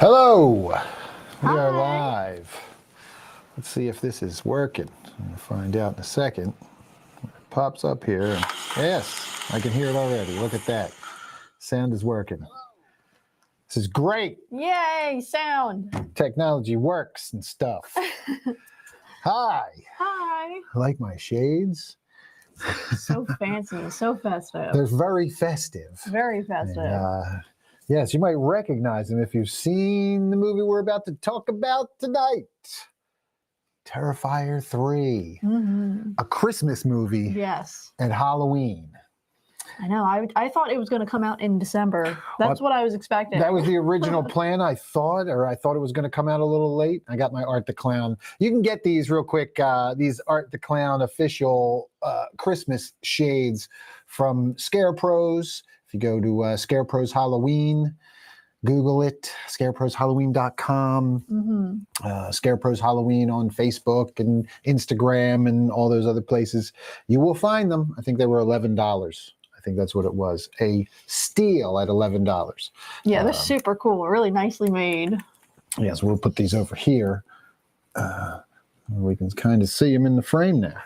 Hello, we are Hi. live. Let's see if this is working. I'm going to find out in a second. It pops up here. And yes, I can hear it already. Look at that. Sound is working. This is great. Yay, sound. Technology works and stuff. Hi. Hi. I like my shades. So fancy, so festive. They're very festive. Very festive. And, yes, you might recognize them if you've seen the movie we're about to talk about tonight. Terrifier 3. A Christmas movie Yes. at Halloween. I know. I thought it was going to come out in December. That's what I was expecting. That was the original plan, I thought it was going to come out a little late. I got my Art the Clown. You can get these real quick, these Art the Clown official Christmas shades from Scarecrows. If you go to Scarecrows Halloween, Google it, scarecrowshalloween.com, Scarecrows Halloween on Facebook and Instagram and all those other places. You will find them. I think they were $11. I think that's what it was. A steal at $11. Yeah, they're super cool. Really nicely made. Yes, we'll put these over here. We can kind of see them in the frame now.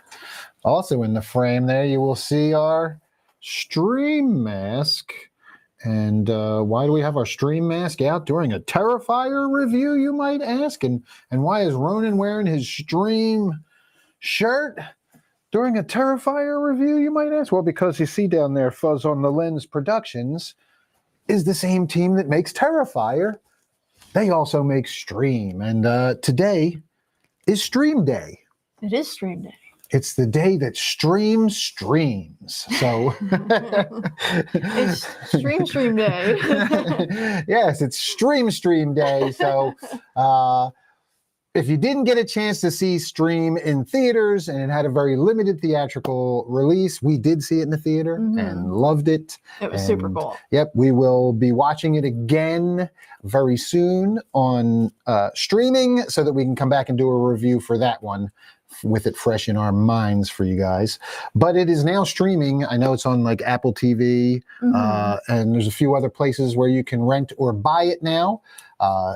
Also in the frame there, you will see our stream mask. And why do we have our stream mask out during a Terrifier review, you might ask? And why is Ronan wearing his stream shirt during a Terrifier review, you might ask? Well, because you see down there, Fuzz on the Lens Productions is the same team that makes Terrifier. They also make Stream. And today is Stream Day. It is Stream Day. It's the day that Stream streams. So it's Stream Day. Yes, it's Stream Day. So if you didn't get a chance to see Stream in theaters, and it had a very limited theatrical release, we did see it in the theater and loved it. It was super cool. Yep, we will be watching it again very soon on streaming so that we can come back and do a review for that one with it fresh in our minds for you guys. But it is now streaming. I know it's on like Apple TV, and there's a few other places where you can rent or buy it now.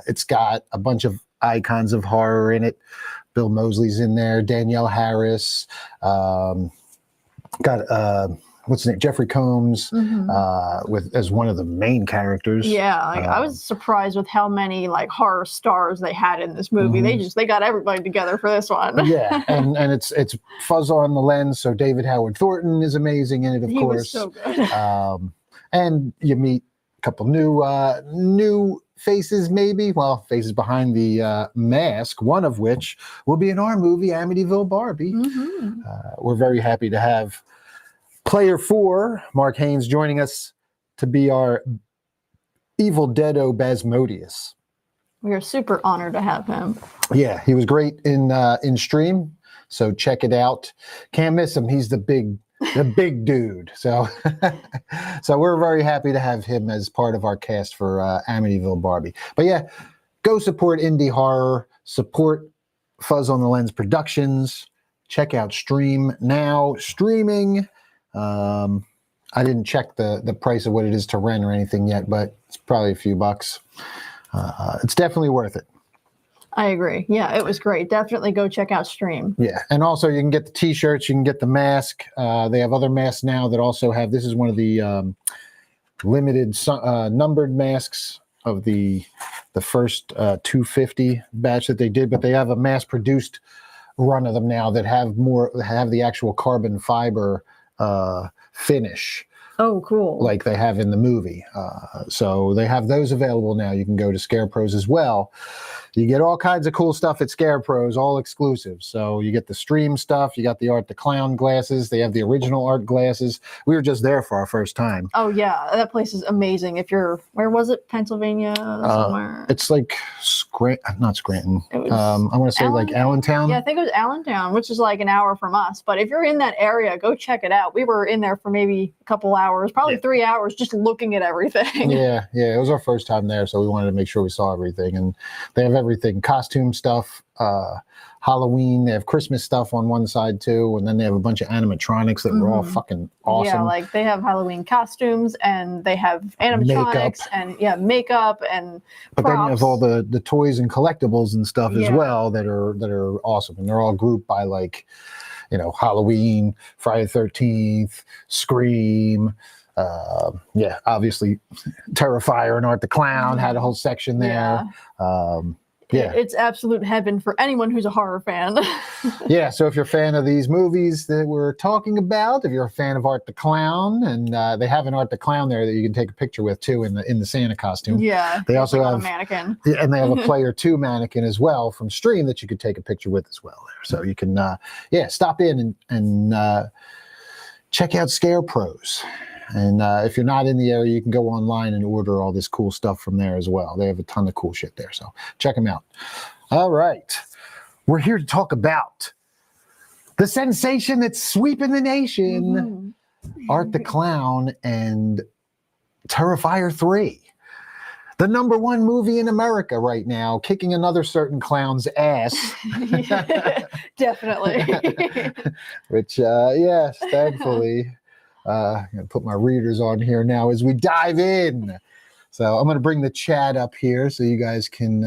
It's got a bunch of icons of horror in it. Bill Moseley's in there, Danielle Harris, got what's his name, Jeffrey Combs, as one of the main characters. Yeah, I was surprised with how many like horror stars they had in this movie. They got everybody together for this one. Yeah, and it's Fuzz on the Lens, so David Howard Thornton is amazing in it, of course. He was so good. And you meet a couple new faces, maybe. Well, faces behind the mask, one of which will be in our movie, Amityville Barbie. We're very happy to have Player 4, Mark Haynes, joining us to be our Evil Deado Basmodius. We are super honored to have him. Yeah, he was great in Stream, so check it out. Can't miss him. He's the big dude. So so we're very happy to have him as part of our cast for Amityville Barbie. But yeah, go support indie horror, support Fuzz on the Lens Productions. Check out Stream now, streaming. I didn't check the price of what it is to rent or anything yet, but it's probably a few bucks. It's definitely worth it. I agree. Yeah, it was great. Definitely go check out Stream. Yeah, and also you can get the T-shirts, you can get the mask. They have other masks now that also have. This is one of the limited numbered masks of the first 250 batch that they did, but they have a mass-produced run of them now that have the actual carbon fiber finish. Oh, cool. Like they have in the movie. So they have those available now. You can go to Scarecrows as well. You get all kinds of cool stuff at Scarecrows, all exclusive. So you get the Stream stuff. You got the Art the Clown glasses. They have the original art glasses. We were just there for our first time. Oh, yeah. That place is amazing. If you're, where was it? Pennsylvania somewhere? It's like not Scranton. It was I want to say like Allentown. Yeah, I think it was Allentown, which is like an hour from us. But if you're in that area, go check it out. We were in there for maybe a couple hours hours, probably 3 hours, just looking at everything. Yeah, it was our first time there, so we wanted to make sure we saw everything. And they have everything, costume stuff, Halloween. They have Christmas stuff on one side too, and then they have a bunch of animatronics that were all fucking awesome. Yeah, like they have Halloween costumes, and they have animatronics, and makeup, and but props. then you have all the toys and collectibles and stuff as well that are awesome, and they're all grouped by like, Halloween, Friday the 13th, Scream. Obviously, Terrifier and Art the Clown had a whole section there. It's absolute heaven for anyone who's a horror fan. So if you're a fan of these movies that we're talking about, if you're a fan of Art the Clown, and they have an Art the Clown there that you can take a picture with too in the Santa costume. Yeah, they also have a mannequin, and they have a Player 2 mannequin as well from Stream that you could take a picture with as well there. So you can stop in and check out Scare Pros. And if you're not in the area, you can go online and order all this cool stuff from there as well. They have a ton of cool shit there, so check them out. All right. We're here to talk about the sensation that's sweeping the nation, Art the Clown and Terrifier 3. The #1 movie in America right now, kicking another certain clown's ass. Definitely. Which, yes, thankfully. I'm going to put my readers on here now as we dive in. So I'm going to bring the chat up here so you guys can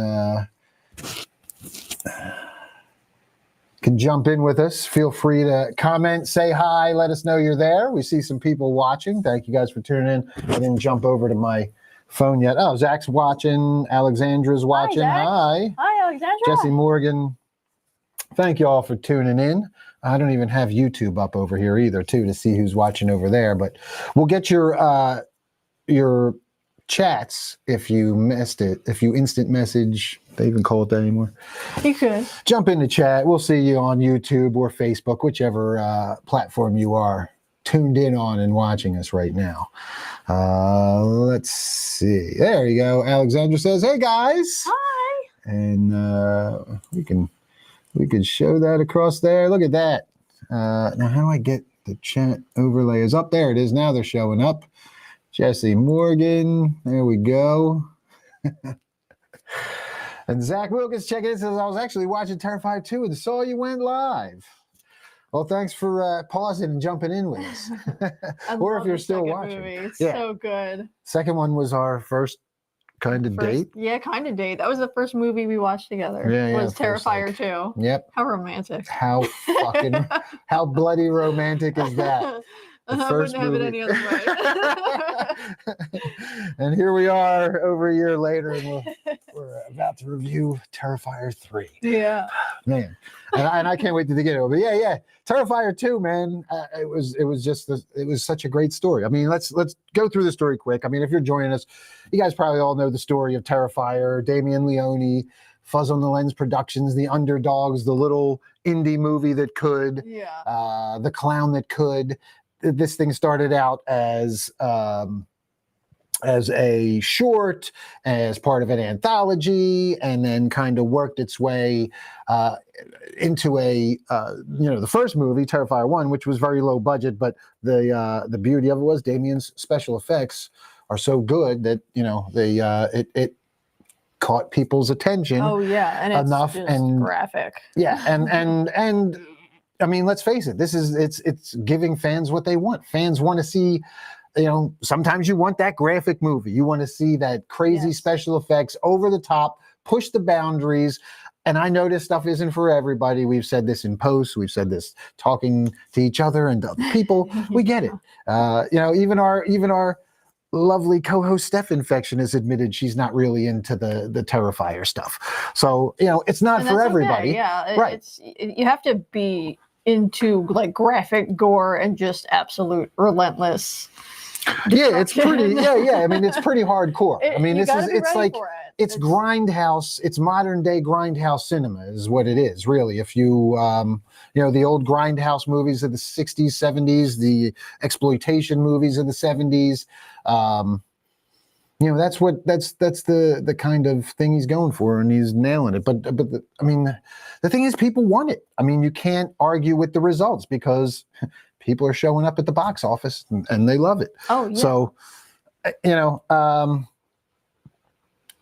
jump in with us. Feel free to comment, say hi, let us know you're there. We see some people watching. Thank you guys for tuning in. I didn't jump over to my phone yet. Oh, Zach's watching. Alexandra's watching. Hi. Hi, Alexandra. Jesse Morgan. Thank you all for tuning in. I don't even have YouTube up over here either, too, to see who's watching over there. But we'll get your chats if you missed it. If you instant message, they even call it that anymore. You could jump in the chat. We'll see you on YouTube or Facebook, whichever platform you are tuned in on and watching us right now. Let's see. There you go. Alexandra says, "Hey guys." Hi. And we can show that across there. Look at that. Now, how do I get the chat overlays up? There it is. Now they're showing up. Jesse Morgan. There we go. And Zach Wilkins checking in, says, "I was actually watching Terrifier 2 and saw you went live." Well, thanks for pausing and jumping in with us. Or if you're still watching. It's so good. Second one was our first kind of date. Yeah, kind of date. That was the first movie we watched together. Was Terrifier 2. Yep. How romantic. How bloody romantic is that? I wouldn't have it any other way. And here we are over a year later, and we're about to review Terrifier 3. Yeah. Man. And I can't wait to get it. But yeah. Terrifier 2, man. It was such a great story. I mean, let's go through the story quick. I mean, if you're joining us, you guys probably all know the story of Terrifier, Damien Leone, Fuzz on the Lens Productions, the underdogs, the little indie movie that could, the clown that could. This thing started out as a short, as part of an anthology, and then kind of worked its way into the first movie, Terrifier 1, which was very low budget, but the beauty of it was Damien's special effects are so good that it caught people's attention. Oh yeah, and it's enough just and graphic. Yeah, and I mean, let's face it. It's giving fans what they want. Fans want to see, sometimes you want that graphic movie. You want to see that crazy special effects, over the top, push the boundaries. And I know this stuff isn't for everybody. We've said this in posts. We've said this talking to each other and to other people. We get it. Even our lovely co-host Steph Infection has admitted she's not really into the Terrifier stuff. So, it's not for everybody. Okay. Yeah, right. You have to be into like graphic gore and just absolute relentless. Yeah, it's pretty. Yeah. I mean, it's pretty hardcore. It's grindhouse. It's modern day grindhouse cinema is what it is, really. If you, the old grindhouse movies of the 60s, 70s, the exploitation movies of the 70s, that's the kind of thing he's going for, and he's nailing it. But the thing is, people want it. I mean, you can't argue with the results because people are showing up at the box office and they love it. Oh, yeah. So,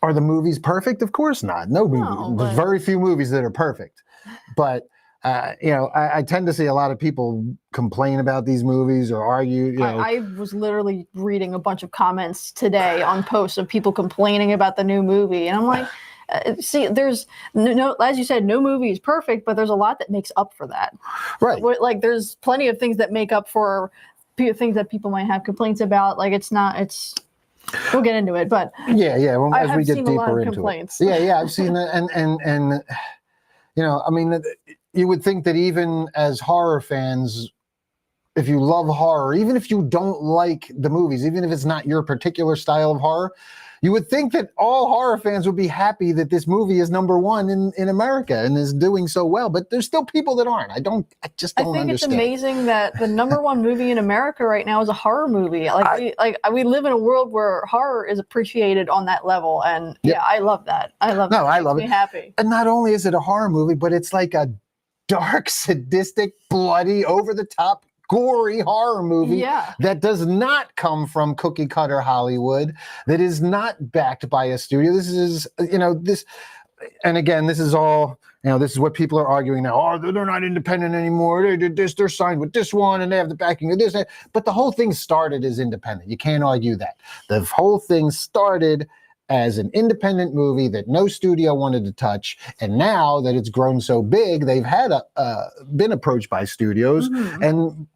are the movies perfect? Of course not. No movie. There's very few movies that are perfect. But I tend to see a lot of people complain about these movies or argue. I was literally reading a bunch of comments today on posts of people complaining about the new movie, and I'm like, see, there's no, as you said, no movie is perfect, but there's a lot that makes up for that. Right. Like there's plenty of things that make up for things that people might have complaints about. Like we'll get into it, but yeah. Well, as we get deeper into complaints. it, yeah, I've seen that, and I mean, you would think that even as horror fans, if you love horror, even if you don't like the movies, even if it's not your particular style of horror, you would think that all horror fans would be happy that this movie is #1 in America and is doing so well. But there's still people that aren't. I just don't understand. It's amazing that the #1 movie in America right now is a horror movie. We live in a world where horror is appreciated on that level, and yeah, I love that. I love it makes me happy. And not only is it a horror movie, but it's like a dark, sadistic, bloody, over-the-top, gory horror movie that does not come from cookie cutter Hollywood, that is not backed by a studio. This is, and again, this is all, this is what people are arguing now. Oh, they're not independent anymore. They did this, they're signed with this one, and they have the backing of this. But the whole thing started as independent. You can't argue that. The whole thing started as an independent movie that no studio wanted to touch, and now that it's grown so big, they've had been approached by studios, and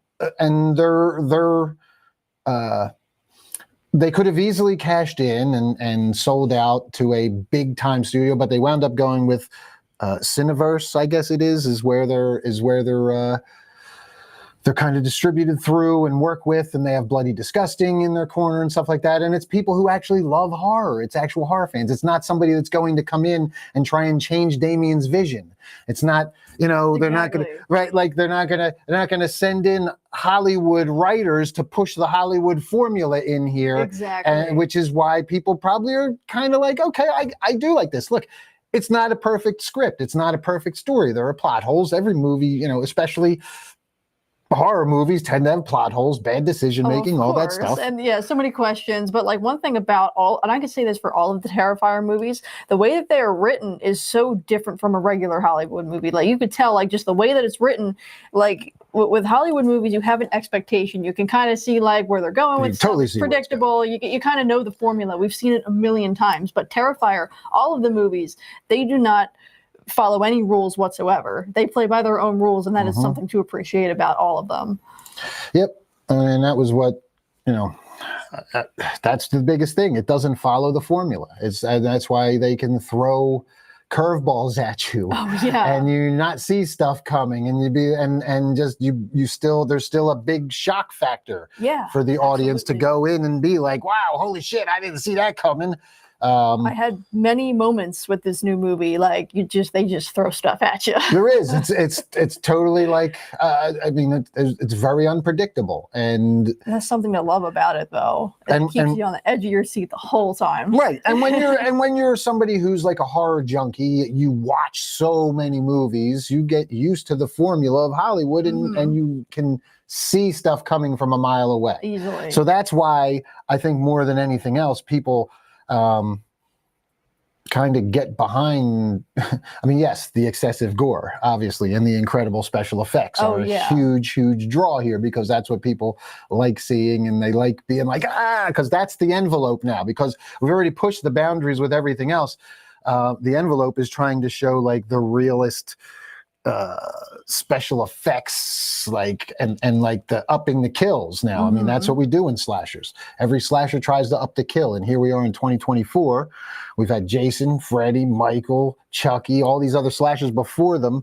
they could have easily cashed in and sold out to a big time studio, but they wound up going with Cineverse, I guess it is where they're kind of distributed through and work with, and they have Bloody Disgusting in their corner and stuff like that. And it's people who actually love horror. It's actual horror fans. It's not somebody that's going to come in and try and change Damien's vision. It's not, they're not going to, right? Like they're not going to send in Hollywood writers to push the Hollywood formula in here. Exactly. And, which is why people probably are kind of like, okay, I do like this. Look, it's not a perfect script. It's not a perfect story. There are plot holes. Every movie, especially horror movies tend to have plot holes, bad decision making, all that stuff. And so many questions. But like one thing about and I can say this for all of the Terrifier movies, the way that they are written is so different from a regular Hollywood movie. Like you could tell, like just the way that it's written, like with Hollywood movies, you have an expectation. You can kind of see like where they're going with stuff. Totally predictable. You kind of know the formula. We've seen it a million times. But Terrifier, all of the movies, they do not follow any rules whatsoever. They play by their own rules, and that is something to appreciate about all of them. Yep. And that was what, that's the biggest thing. It doesn't follow the formula. That's why they can throw curveballs at you. Oh, yeah. And you not see stuff coming, and there's still a big shock factor for the audience to go in and be like, wow, holy shit, I didn't see that coming. I had many moments with this new movie, like they just throw stuff at you. There is. It's totally like, it's very unpredictable, and that's something to love about it, though. It keeps you on the edge of your seat the whole time. Right. And when you're somebody who's like a horror junkie, you watch so many movies, you get used to the formula of Hollywood, and you can see stuff coming from a mile away easily. So that's why I think more than anything else, people kind of get behind. I mean, yes, the excessive gore, obviously, and the incredible special effects are a huge draw here, because that's what people like seeing, and they like being like, because that's the envelope now, because we've already pushed the boundaries with everything else. The envelope is trying to show like the realist special effects, like and like the upping the kills now. I mean, that's what we do in slashers. Every slasher tries to up the kill, and here we are in 2024. We've had Jason, Freddy, Michael, Chucky, all these other slashers before them.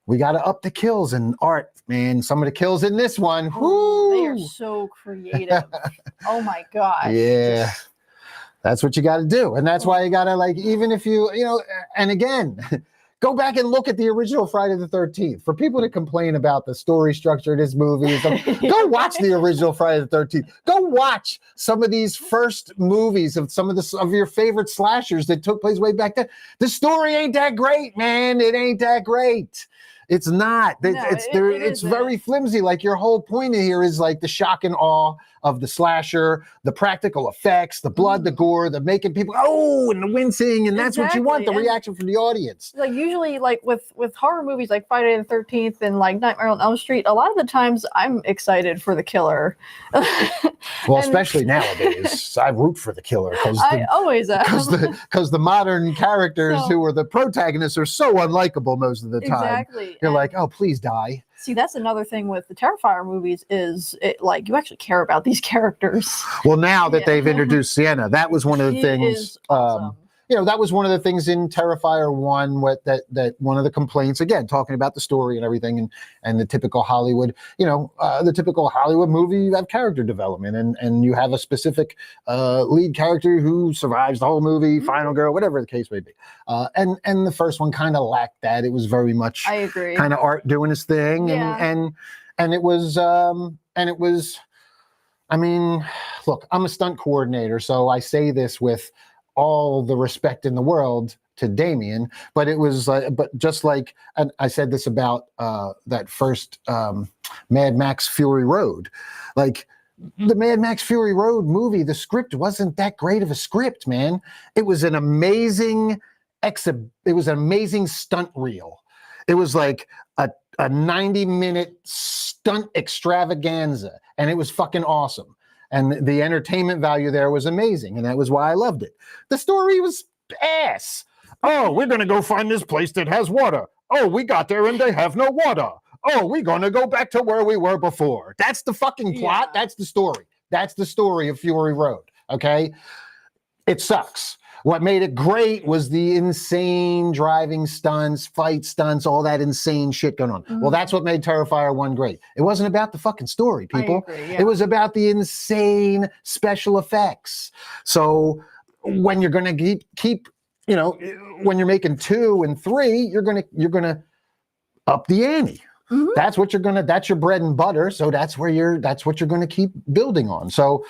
We got to up the kills, and Art, man, some of the kills in this one, they are so creative. Oh my gosh. Yeah. That's what you got to do, and that's why you got to, like, even if you and again, go back and look at the original Friday the 13th. For people to complain about the story structure of this movie, go watch the original Friday the 13th. Go watch some of these first movies of some of your favorite slashers that took place way back then. The story ain't that great, man. It ain't that great. It's not. No, it It's isn't. very flimsy. Like your whole point here is like the shock and awe of the slasher, the practical effects, the blood, the gore, the making people and the wincing, and that's what you want, the Exactly. reaction from the audience. Like usually, like with horror movies like Friday the 13th and like Nightmare on Elm Street, a lot of the times I'm excited for the killer. Well, especially nowadays, I root for the killer I always am. because the modern characters So- who are the protagonists are so unlikable most of the time. Exactly. You're And like, oh, please die. see, that's another thing with the Terrifier movies is it like you actually care about these characters. Well, now that Yeah. they've introduced Sienna, that was one of the She things. is awesome. That was one of the things in Terrifier 1, that one of the complaints, again, talking about the story and everything, and the typical Hollywood, the typical Hollywood movie, you have character development, and you have a specific lead character who survives the whole movie, final girl, whatever the case may be. And the first one kind of lacked that. It was very much I agree. kind of Art doing his thing, Yeah. and it was, I mean, look, I'm a stunt coordinator, so I say this with all the respect in the world to Damien, but it was but just like, and I said this about that first Mad Max Fury Road, like the Mad Max Fury Road movie, the script wasn't that great of a script, man. It was an amazing stunt reel. It was like a 90-minute stunt extravaganza, and it was fucking awesome. And the entertainment value there was amazing, and that was why I loved it. The story was ass. Oh, we're going to go find this place that has water. Oh, we got there and they have no water. Oh, we're going to go back to where we were before. That's the fucking plot. Yeah. That's the story. That's the story of Fury Road, okay? It sucks. What made it great was the insane driving stunts, fight stunts, all that insane shit going on. Well, that's what made Terrifier 1 great. It wasn't about the fucking story, people. I agree, yeah. It was about the insane special effects. So when you're going to keep, when you're making 2 and 3, you're going to up the ante. Mhm. That's your bread and butter. So that's what you're going to keep building on. So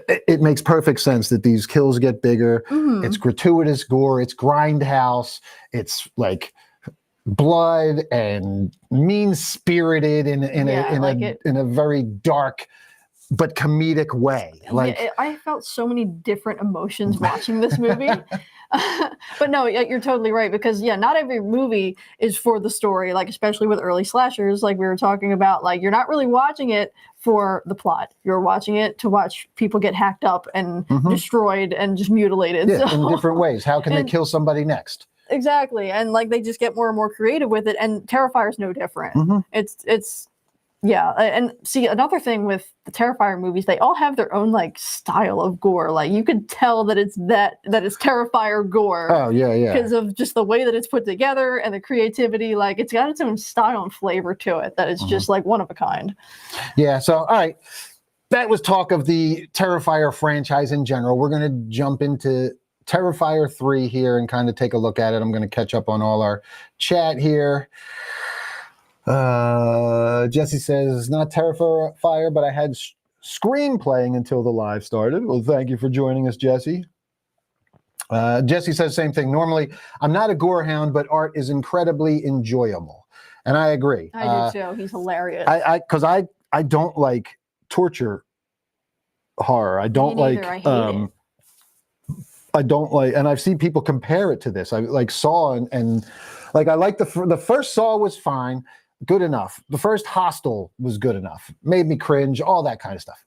it makes perfect sense that these kills get bigger. Mhm. It's gratuitous gore. It's grindhouse. It's like blood and mean spirited in a very dark but comedic way. I felt so many different emotions watching this movie. But no, you're totally right, because not every movie is for the story, like especially with early slashers, like we were talking about. Like you're not really watching it for the plot. You're watching it to watch people get hacked up and destroyed and just mutilated. Yeah, So- in different ways. How can they kill somebody next? Exactly. And like they just get more and more creative with it, and Terrifier is no different. Mhm. It's and see, another thing with the Terrifier movies, they all have their own like style of gore. Like you could tell that it's Terrifier gore. Oh yeah. Because of just the way that it's put together and the creativity. Like it's got its own style and flavor to it that is just like one of a kind. Yeah. So all right. That was talk of the Terrifier franchise in general. We're going to jump into Terrifier 3 here and kind of take a look at it. I'm going to catch up on all our chat here. Jesse says, not Terrifier, but I had Scream playing until the live started. Well, thank you for joining us, Jesse. Jesse says same thing. Normally, I'm not a gore hound, but Art is incredibly enjoyable. And I agree. I do too. He's hilarious. Because I don't like torture horror. I don't Me neither. like. I hate it. I don't like, and I've seen people compare it to this. I like Saw and like I like the first Saw was fine, good enough. The first Hostel was good enough, made me cringe, all that kind of stuff.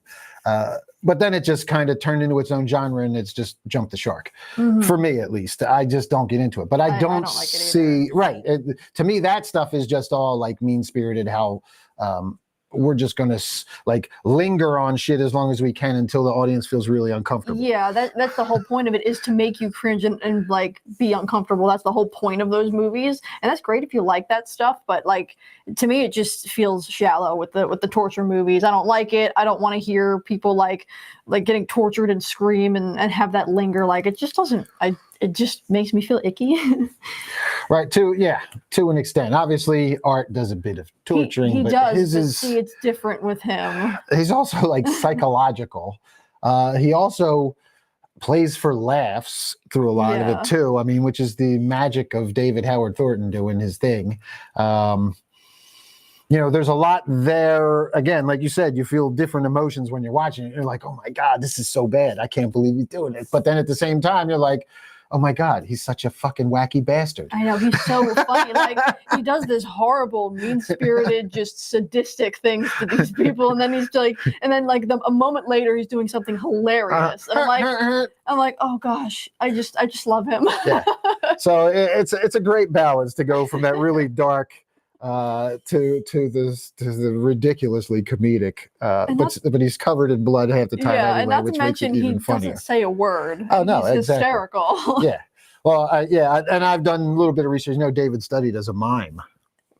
But then it just kind of turned into its own genre, and it's just jumped the shark for me, at least. I just don't get into it. But I don't like it see right. To me, that stuff is just all like mean spirited. How we're just going to like linger on shit as long as we can until the audience feels really uncomfortable. Yeah, that's the whole point of it, is to make you cringe and like be uncomfortable. That's the whole point of those movies, and that's great if you like that stuff. But like to me, it just feels shallow with the torture movies. I don't like it. I don't want to hear people like getting tortured and scream and have that linger. Like it just doesn't. It just makes me feel icky. Right, to an extent. Obviously, Art does a bit of torturing, he but does. his But is see, it's different with him. he's also like psychological. He also plays for laughs through a lot of Yeah. it too. I mean, which is the magic of David Howard Thornton doing his thing. You know, there's a lot there. Again, like you said, you feel different emotions when you're watching it. You're like, oh my God, this is so bad. I can't believe he's doing it. But then at the same time, you're like, oh my God, he's such a fucking wacky bastard. I know, he's so funny. Like, he does this horrible, mean-spirited, just sadistic things to these people, and then he's like, a moment later, he's doing something hilarious, and I'm like, oh gosh, I just love him. Yeah. So it's a great balance to go from that really dark to the ridiculously comedic, but he's covered in blood half the time anyway, and not which to mention makes it he even funnier. doesn't say a word. Oh no, he's exactly. hysterical. Yeah. Well, and I've done a little bit of research. You know, David studied as a mime.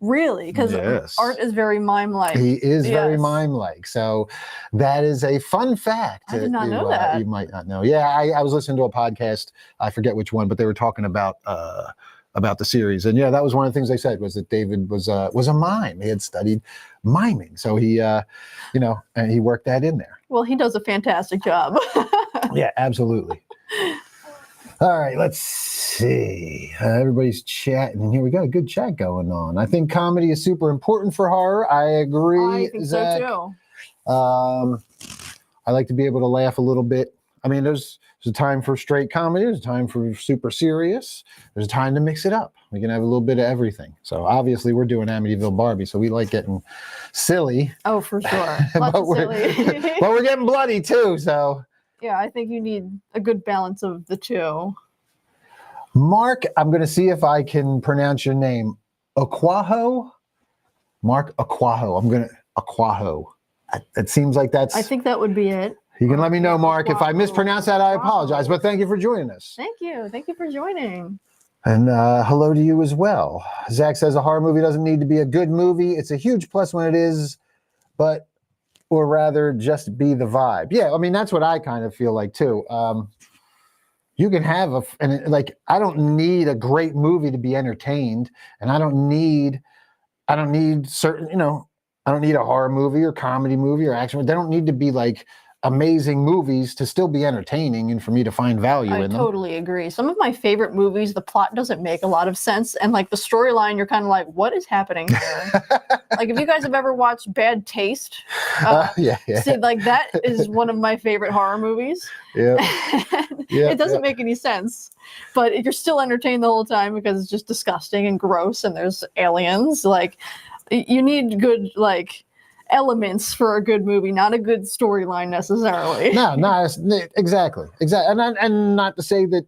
Really? Because Yes. art is very mime-like. He is very mime-like. So that is a fun fact. I did not know that. You might not know. Yeah, I was listening to a podcast. I forget which one, but they were talking about the series, and yeah, that was one of the things they said was that David was a mime. He had studied miming, so he, and he worked that in there. Well, he does a fantastic job. Yeah, absolutely. All right, let's see. Everybody's chatting here. We got a good chat going on. I think comedy is super important for horror. I agree. I think Zach. so too. I like to be able to laugh a little bit. I mean, there's a time for straight comedy. There's a time for super serious. There's a time to mix it up. We can have a little bit of everything. So obviously we're doing Amityville Barbie, so we like getting silly. Oh, for sure. Lots of silly. But we're getting bloody too, so. Yeah, I think you need a good balance of the two. Mark, I'm going to see if I can pronounce your name. Aquaho? Mark Aquaho. Aquaho. It seems like that's. I think that would be it. You can let me know, Mark. If I mispronounce that, I apologize. But thank you for joining us. Thank you. Thank you for joining. And hello to you as well. Zach says a horror movie doesn't need to be a good movie. It's a huge plus when it is, or rather just be the vibe. Yeah, I mean, that's what I kind of feel like too. You can have I don't need a great movie to be entertained. And I don't need certain, I don't need a horror movie or comedy movie or action. They don't need to be like amazing movies to still be entertaining and for me to find value in them. I totally agree. Some of my favorite movies, the plot doesn't make a lot of sense. And like the storyline, you're kind of like, what is happening here? Like if you guys have ever watched Bad Taste, yeah. See, like that is one of my favorite horror movies. Yeah. It doesn't make any sense, but you're still entertained the whole time because it's just disgusting and gross and there's aliens. Like you need good, elements for a good movie, not a good storyline necessarily. No, exactly. And not to say that,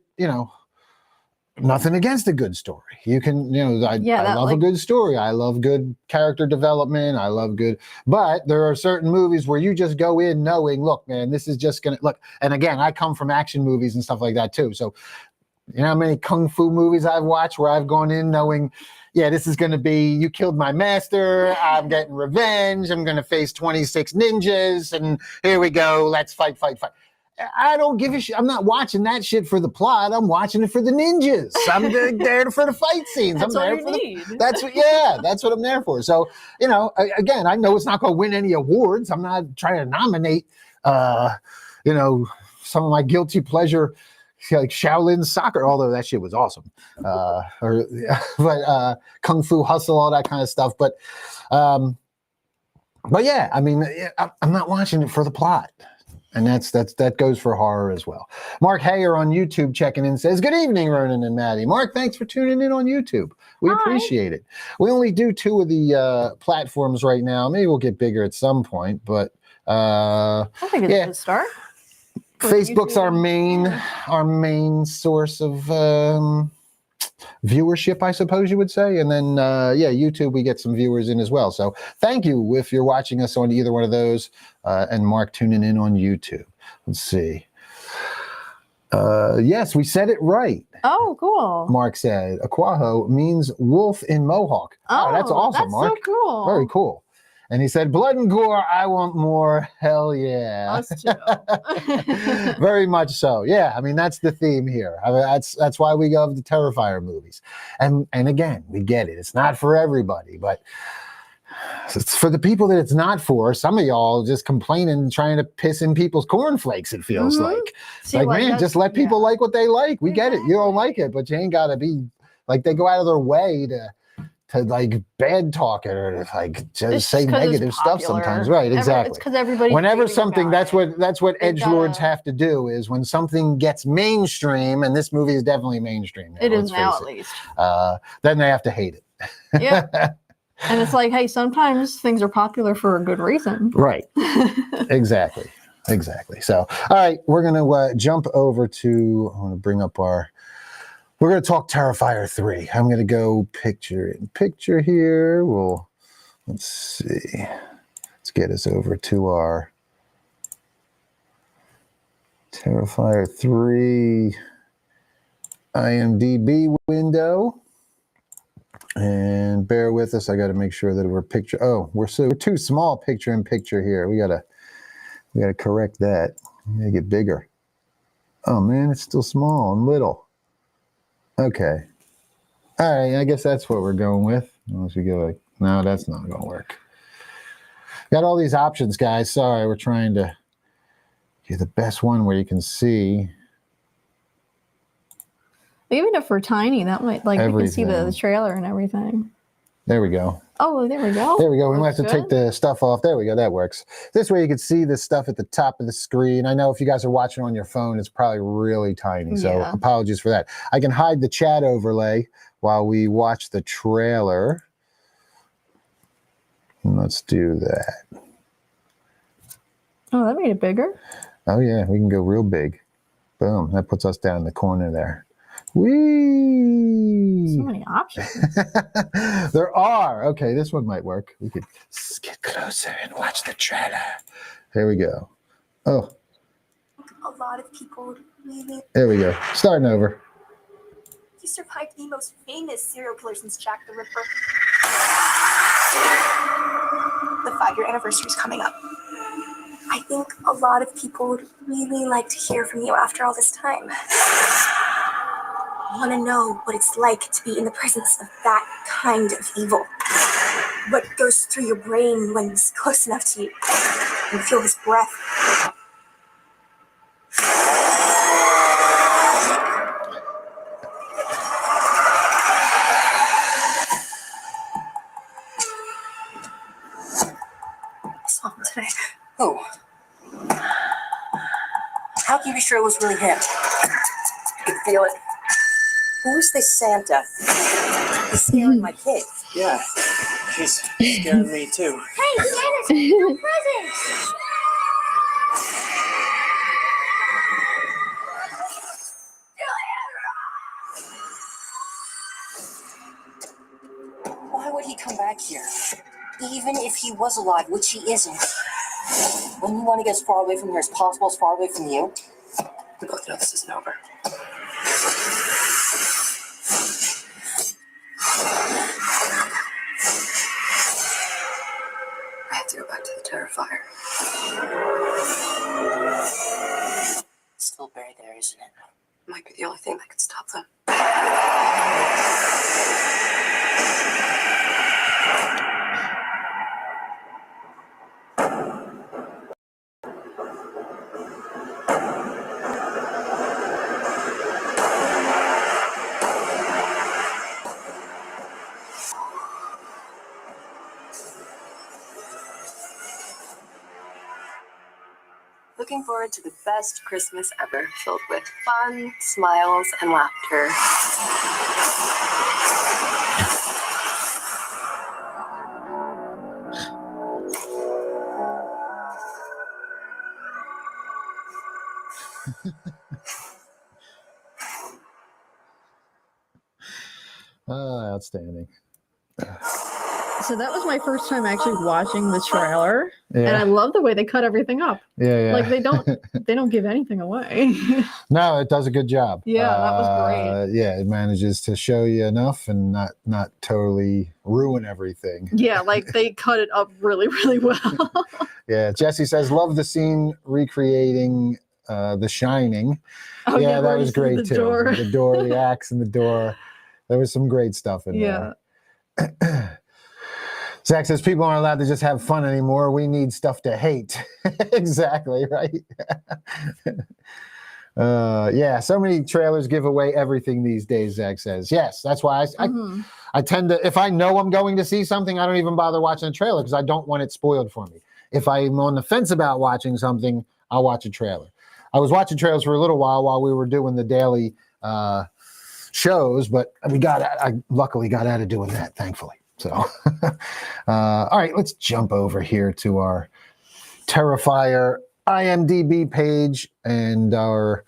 nothing against a good story. You can, I love a good story. I love good character development. I love but there are certain movies where you just go in knowing, look, man, this is just going to look. And again, I come from action movies and stuff like that too. So, you know how many kung fu movies I've watched where I've gone in knowing, yeah, this is going to be, you killed my master, I'm getting revenge, I'm going to face 26 ninjas, and here we go, let's fight. I don't give a shit. I'm not watching that shit for the plot. I'm watching it for the ninjas. I'm there for the fight scenes. That's all you need. That's what I'm there for. So, again, I know it's not going to win any awards. I'm not trying to nominate, some of my guilty pleasure, like Shaolin soccer, although that shit was awesome. But Kung Fu Hustle, all that kind of stuff. But yeah, I mean, I'm not watching it for the plot. And that goes for horror as well. Mark Hayer on YouTube checking in says, good evening, Ronan and Maddie. Mark, thanks for tuning in on YouTube. We appreciate it. We only do 2 of the platforms right now. Maybe we'll get bigger at some point, but I think it's a good start. Facebook's our main source of viewership, I suppose you would say. And then, YouTube, we get some viewers in as well. So thank you if you're watching us on either one of those. And Mark tuning in on YouTube. Let's see. Yes, we said it right. Oh, cool. Mark said, Aquaho means wolf in Mohawk. Oh, that's awesome, that's Mark. So cool. Very cool. And he said, blood and gore, I want more. Hell yeah. Us too. Very much so. Yeah, I mean, that's the theme here. I mean, that's why we love the Terrifier movies. And again, we get it. It's not for everybody, but It's for the people that it's not for. Some of y'all just complaining, trying to piss in people's cornflakes, it feels like. See, Like, man, just let people like what they like. We get it. You don't like it, but you ain't got to be like, they go out of their way to like bad talk it or like just say negative stuff sometimes. Right, exactly. It's because everybody. Whenever something, that's what edgelords have to do, is when something gets mainstream, and this movie is definitely mainstream. It is now, at least. Then they have to hate it. Yeah. And it's like, hey, sometimes things are popular for a good reason. Right. Exactly. So, all right, we're going to jump over to, I want to bring up we're going to talk Terrifier 3. I'm going to go picture in picture here. Let's see. Let's get us over to our Terrifier 3 IMDb window. And bear with us. I got to make sure that we're we're too small picture in picture here. We gotta correct that. Make it bigger. Oh man, it's still small and little. Okay. All right, I guess that's what we're going with. Unless we go like, no, that's not gonna work. Got all these options, guys. Sorry, we're trying to get the best one where you can see. Even if we're tiny, that might, like, we can see the trailer and everything. There we go. Oh, there we go. There we go. We might have to take the stuff off. There we go. That works. This way you can see the stuff at the top of the screen. I know if you guys are watching on your phone, it's probably really tiny. So apologies for that. I can hide the chat overlay while we watch the trailer. And let's do that. Oh, that made it bigger. Oh, yeah. We can go real big. Boom. That puts us down in the corner there. Whee! So many options. There are. Okay, this one might work. We could get closer and watch the trailer. Here we go. Oh. A lot of people really. There we go. Starting over. You survived the most famous serial killer since Jack the Ripper. The 5-year anniversary is coming up. I think a lot of people would really like to hear from you after all this time. I want to know what it's like to be in the presence of that kind of evil. What goes through your brain when it's close enough to you. You feel his breath. I saw him today. Who? How can you be sure it was really him? I could feel it. Who's this Santa? He's scaring my kid. Yeah, he's scaring me too. Hey, Santa's no presents! Why would he come back here? Even if he was alive, which he isn't. Wouldn't you want to get as far away from here as possible, as far away from you? We both know this isn't over. I have to go back to the Terrifier. It's still buried there, isn't it? Might be the only thing that could stop them. Looking forward to the best Christmas ever, filled with fun, smiles, and laughter. Oh, outstanding. So that was my first time actually watching the trailer, Yeah. and I love the way they cut everything up. Yeah. Like they don't give anything away. No, it does a good job. Yeah, that was great. Yeah, it manages to show you enough and not totally ruin everything. Yeah, like they cut it up really, really well. Yeah, Jesse says, love the scene recreating The Shining. Oh, yeah, that where was you see great the too. door. The door, the axe in the door. There was some great stuff in Yeah. there. Zach says people aren't allowed to just have fun anymore. We need stuff to hate. Exactly, right? Yeah, so many trailers give away everything these days, Zach says. Yes, that's why I tend to, if I know I'm going to see something, I don't even bother watching a trailer because I don't want it spoiled for me. If I'm on the fence about watching something, I'll watch a trailer. I was watching trailers for a little while we were doing the daily shows, but I luckily got out of doing that, thankfully. So, all right, let's jump over here to our Terrifier IMDb page and our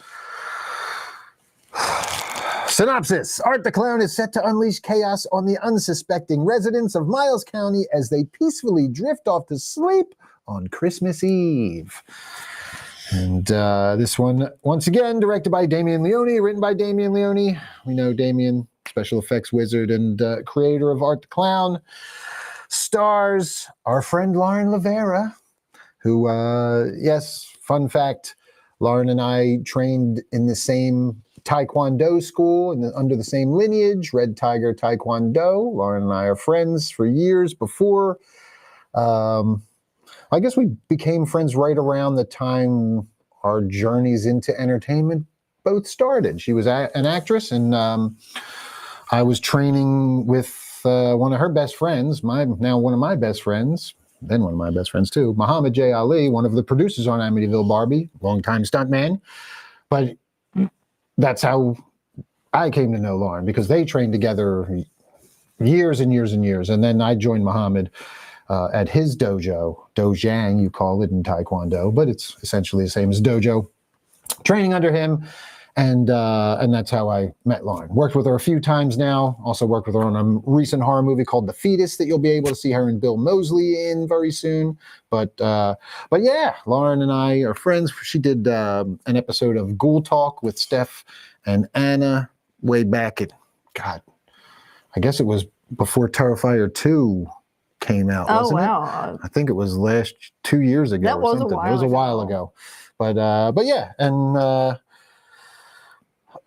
synopsis. Art the Clown is set to unleash chaos on the unsuspecting residents of Miles County as they peacefully drift off to sleep on Christmas Eve. And this one, once again, directed by Damien Leone, written by Damien Leone. We know Damien, special effects wizard and creator of Art the Clown. Stars our friend Lauren Rivera, who, yes, fun fact, Lauren and I trained in the same Taekwondo school and under the same lineage, Red Tiger Taekwondo. Lauren and I are friends for years before. I guess we became friends right around the time our journeys into entertainment both started. She was an actress, and I was training with one of her best friends, now one of my best friends, then one of my best friends too, Muhammad J. Ali, one of the producers on Amityville Barbie, longtime stuntman. But that's how I came to know Lauren, because they trained together years and years and years. And then I joined Muhammad at his dojo, dojang, you call it in Taekwondo, but it's essentially the same as dojo. Training under him, and that's how I met Lauren. Worked with her a few times now. Also worked with her on a recent horror movie called The Fetus that you'll be able to see her and Bill Moseley in very soon. But yeah, Lauren and I are friends. She did an episode of Ghoul Talk with Steph and Anna way back at, God, I guess it was before Terrifier 2 came out, wasn't it? I think it was 2 years ago. That or was something. a while. It was a while ago. But yeah, and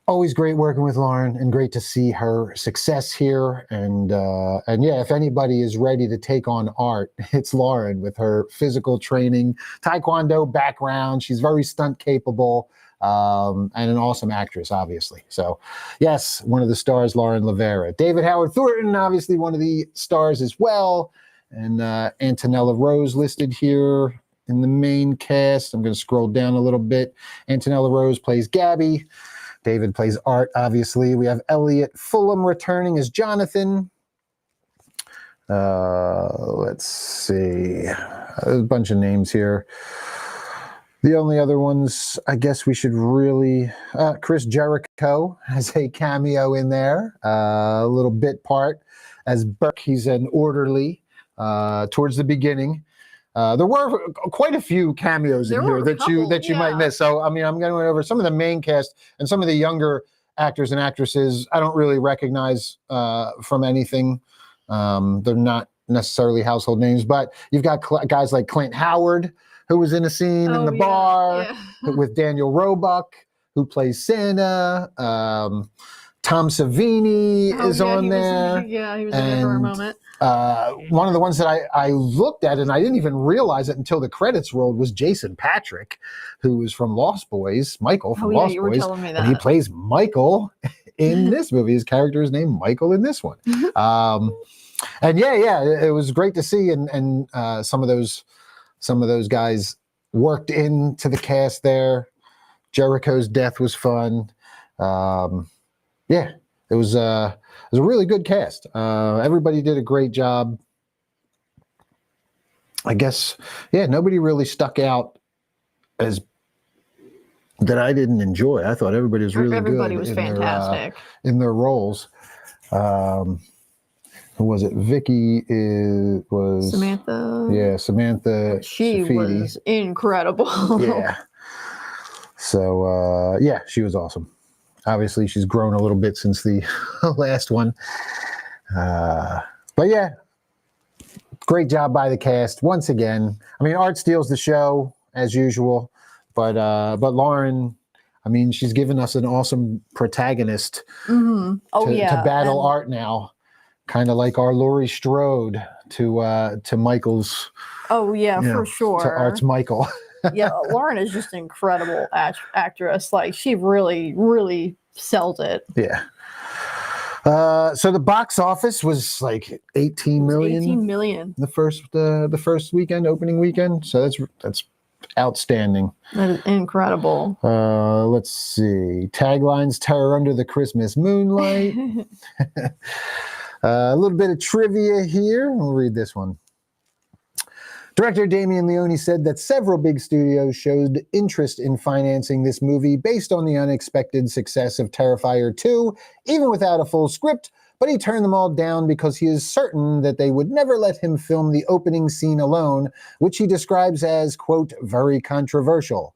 always great working with Lauren, and great to see her success here. And yeah, if anybody is ready to take on art, it's Lauren with her physical training, Taekwondo background. She's very stunt capable, and an awesome actress, obviously. So yes, one of the stars, Lauren Rivera. David Howard Thornton, obviously one of the stars as well. And Antonella Rose listed here in the main cast. I'm going to scroll down a little bit. Antonella Rose plays Gabby. David plays Art, obviously. We have Elliot Fulham returning as Jonathan. Let's see. There's a bunch of names here. The only other ones, I guess we should really... Chris Jericho has a cameo in there. A little bit part as Burke. He's an orderly towards the beginning. There were quite a few cameos in here that you might miss. So, I mean, I'm going over some of the main cast and some of the younger actors and actresses I don't really recognize from anything. They're not necessarily household names, but you've got guys like Clint Howard, who was in a scene in the bar with Daniel Roebuck, who plays Santa. Tom Savini is on there. He was in there for a moment. One of the ones that I looked at, and I didn't even realize it until the credits rolled, was Jason Patrick, who was from Lost Boys, Michael from Lost you Boys. were telling me that. And he plays Michael in this movie. His character is named Michael in this one. And yeah, it was great to see, and some of those guys worked into the cast there. Jericho's death was fun. Yeah, it was a really good cast. Everybody did a great job. I guess, yeah, nobody really stuck out as that I didn't enjoy. I thought everybody was really good. Everybody was fantastic in their roles. Who was it? Vicky was Samantha. Yeah, Samantha. She Shafidi. was incredible. Yeah. So yeah, she was awesome. Obviously, she's grown a little bit since the last one. But yeah, great job by the cast. Once again, I mean, Art steals the show as usual, but Lauren, I mean, she's given us an awesome protagonist to battle Art now, kind of like our Laurie Strode to Michael's. Oh yeah, you know, for sure. To Art's Michael. Yeah, Lauren is just an incredible actress. Like she really, really sells it. Yeah. So the box office was like 18 million. 18 million. The first weekend, opening weekend. So that's outstanding. That is incredible. Let's see. Taglines: Terror Under the Christmas Moonlight. A little bit of trivia here. We'll read this one. Director Damien Leone said that several big studios showed interest in financing this movie based on the unexpected success of Terrifier 2, even without a full script, but he turned them all down because he is certain that they would never let him film the opening scene alone, which he describes as, quote, very controversial.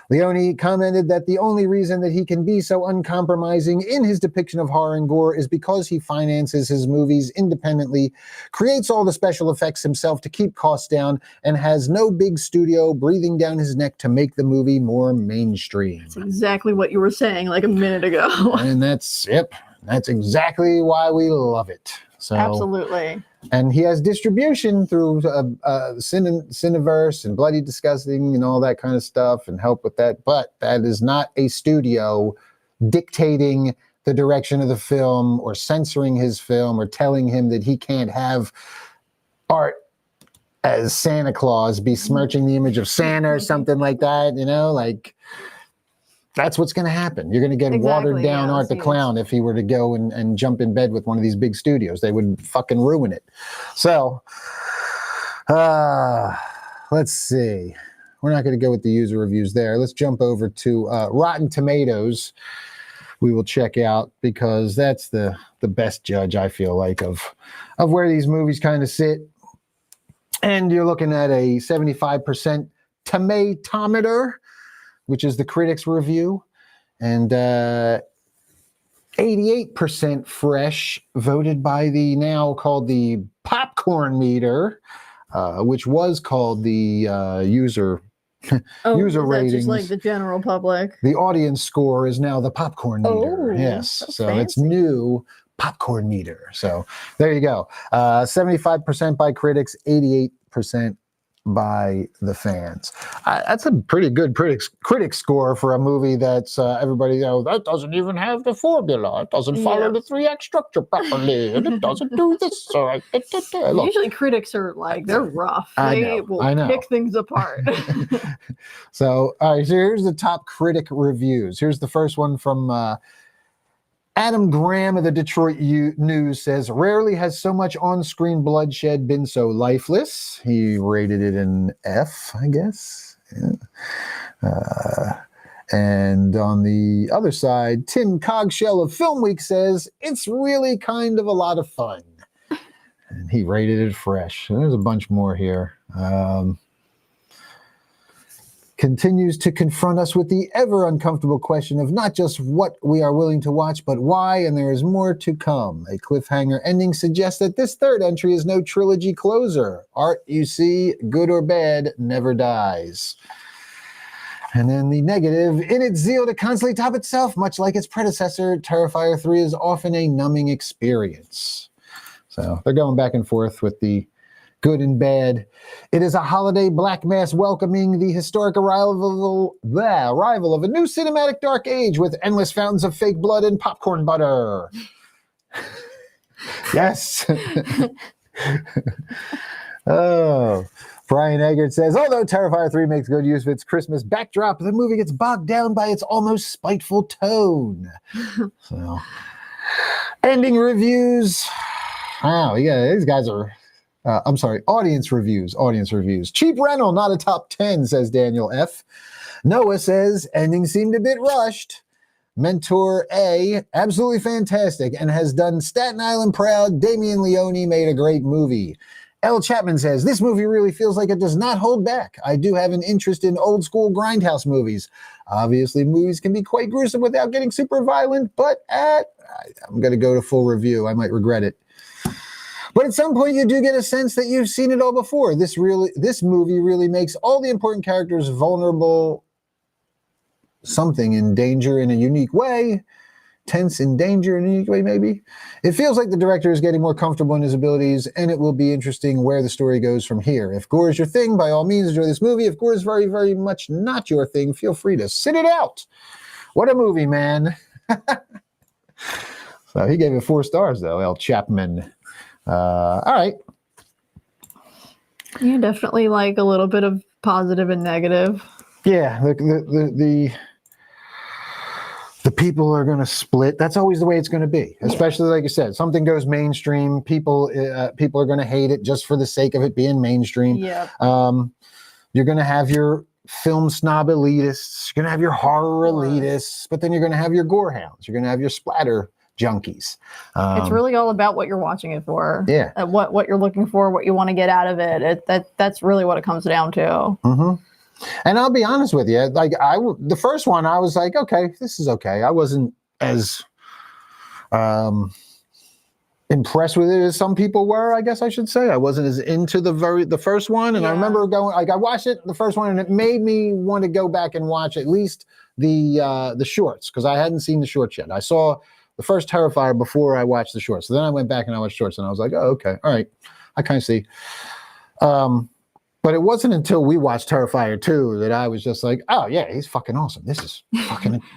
Leone commented that the only reason that he can be so uncompromising in his depiction of horror and gore is because he finances his movies independently, creates all the special effects himself to keep costs down, and has no big studio breathing down his neck to make the movie more mainstream. That's exactly what you were saying like a minute ago. And that's exactly why we love it. So Absolutely. And he has distribution through Cineverse and Bloody Disgusting and all that kind of stuff and help with that. But that is not a studio dictating the direction of the film or censoring his film or telling him that he can't have Art as Santa Claus besmirching the image of Santa or something like that. You know, like that's what's going to happen. You're going to get watered down Art the Clown if he were to go and jump in bed with one of these big studios. They would fucking ruin it. So, let's see. We're not going to go with the user reviews there. Let's jump over to Rotten Tomatoes. We will check out because that's the best judge, I feel like, of where these movies kind of sit. And you're looking at a 75% tomatometer, which is the critics' review, and 88% fresh, voted by the now called the popcorn meter, which was called the user ratings. Just like the general public. The audience score is now the popcorn meter. Yes, so fancy. It's new popcorn meter. So there you go. 75% by critics, 88% by the fans. That's a pretty good critic score for a movie that's everybody, that doesn't even have the formula. It doesn't follow the 3-act structure properly, and it doesn't do this. Look, usually critics are like, they're rough. They will pick things apart. So, all right, so here's the top critic reviews. Here's the first one from Adam Graham of the Detroit News says, rarely has so much on-screen bloodshed been so lifeless. He rated it an F, I guess. Yeah. And on the other side, Tim Cogshell of Film Week says, it's really kind of a lot of fun. And he rated it fresh. There's a bunch more here. Continues to confront us with the ever uncomfortable question of not just what we are willing to watch, but why, and there is more to come. A cliffhanger ending suggests that this third entry is no trilogy closer. Art, you see, good or bad, never dies. And then the negative, in its zeal to constantly top itself, much like its predecessor, Terrifier 3 is often a numbing experience. So they're going back and forth with the good and bad. It is a holiday black mass welcoming the historic arrival of a new cinematic dark age with endless fountains of fake blood and popcorn butter. Yes. Oh, Brian Eggert says, although Terrifier 3 makes good use of its Christmas backdrop, the movie gets bogged down by its almost spiteful tone. So, ending reviews. Wow, yeah, these guys are audience reviews. Cheap rental, not a top 10, says Daniel F. Noah says, ending seemed a bit rushed. Mentor A, absolutely fantastic and has done Staten Island proud. Damien Leone made a great movie. L. Chapman says, this movie really feels like it does not hold back. I do have an interest in old school grindhouse movies. Obviously, movies can be quite gruesome without getting super violent, but I'm going to go to full review. I might regret it. But at some point, you do get a sense that you've seen it all before. This movie really makes all the important characters vulnerable, something in danger in a unique way. tense in danger in any way, maybe. It feels like the director is getting more comfortable in his abilities, and it will be interesting where the story goes from here. If gore is your thing, by all means, enjoy this movie. If gore is very, very much not your thing, feel free to sit it out. What a movie, man. So he gave it 4 stars, though, L. Chapman. All right. You definitely like a little bit of positive and negative. Yeah, the people are going to split. That's always the way it's going to be. Especially, like you said, something goes mainstream. People are going to hate it just for the sake of it being mainstream. Yeah. You're going to have your film snob elitists. You're going to have your horror elitists. But then you're going to have your gore hounds. You're going to have your splatter junkies. It's really all about what you're watching it for. Yeah. What you're looking for, what you want to get out of it. That's really what it comes down to. Mm-hmm. And I'll be honest with you, like the first one, I was like, okay, this is okay. I wasn't as impressed with it as some people were, I guess I should say. I wasn't as into the first one. And I remember going, like, I watched it, the first one, and it made me want to go back and watch at least the shorts, because I hadn't seen the shorts yet. I saw the first Terrifier before I watched the shorts. So then I went back and I watched shorts, and I was like, oh, okay, all right, I kind of see. But it wasn't until we watched Terrifier 2 that I was just like, oh yeah, he's fucking awesome. This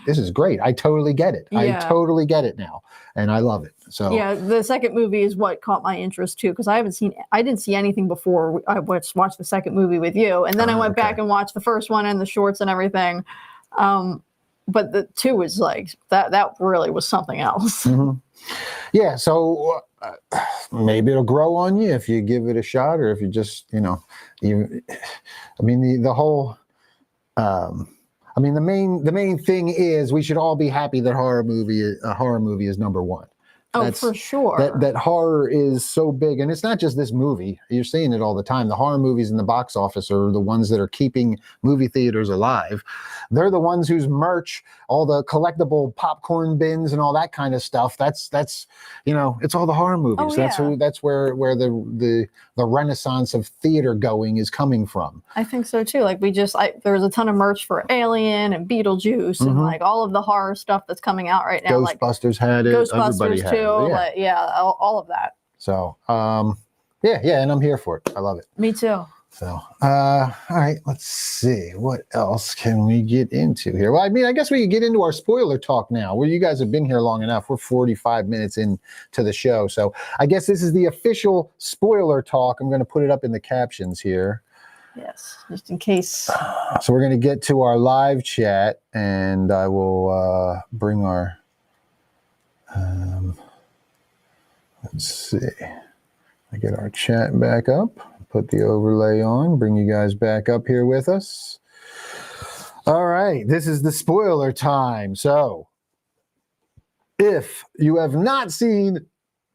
is great. I totally get it. I totally get it now. And I love it. So yeah, the second movie is what caught my interest too, because I didn't see anything before I watched the second movie with you. And then I went back and watched the first one and the shorts and everything. But the 2 was like, that really was something else. Mm-hmm. Yeah, so maybe it'll grow on you if you give it a shot, or if you just, the main thing is we should all be happy that a horror movie is number one. For sure. That horror is so big, and it's not just this movie. You're seeing it all the time. The horror movies in the box office are the ones that are keeping movie theaters alive. They're the ones whose merch, all the collectible popcorn bins and all that kind of stuff. That's it's all the horror movies. Oh, yeah. That's where the renaissance of theater going is coming from. I think so too. Like there was a ton of merch for Alien and Beetlejuice and like all of the horror stuff that's coming out right now. Ghostbusters had it. Everybody had it. Yeah. All of that. So, and I'm here for it. I love it. Me too. So, all right, let's see. What else can we get into here? Well, I guess we could get into our spoiler talk now. Well, you guys have been here long enough. We're 45 minutes into the show. So I guess this is the official spoiler talk. I'm going to put it up in the captions here. Yes, just in case. So we're going to get to our live chat, and I will bring our... let's see. I get our chat back up, put the overlay on, bring you guys back up here with us. All right, this is the spoiler time. So, if you have not seen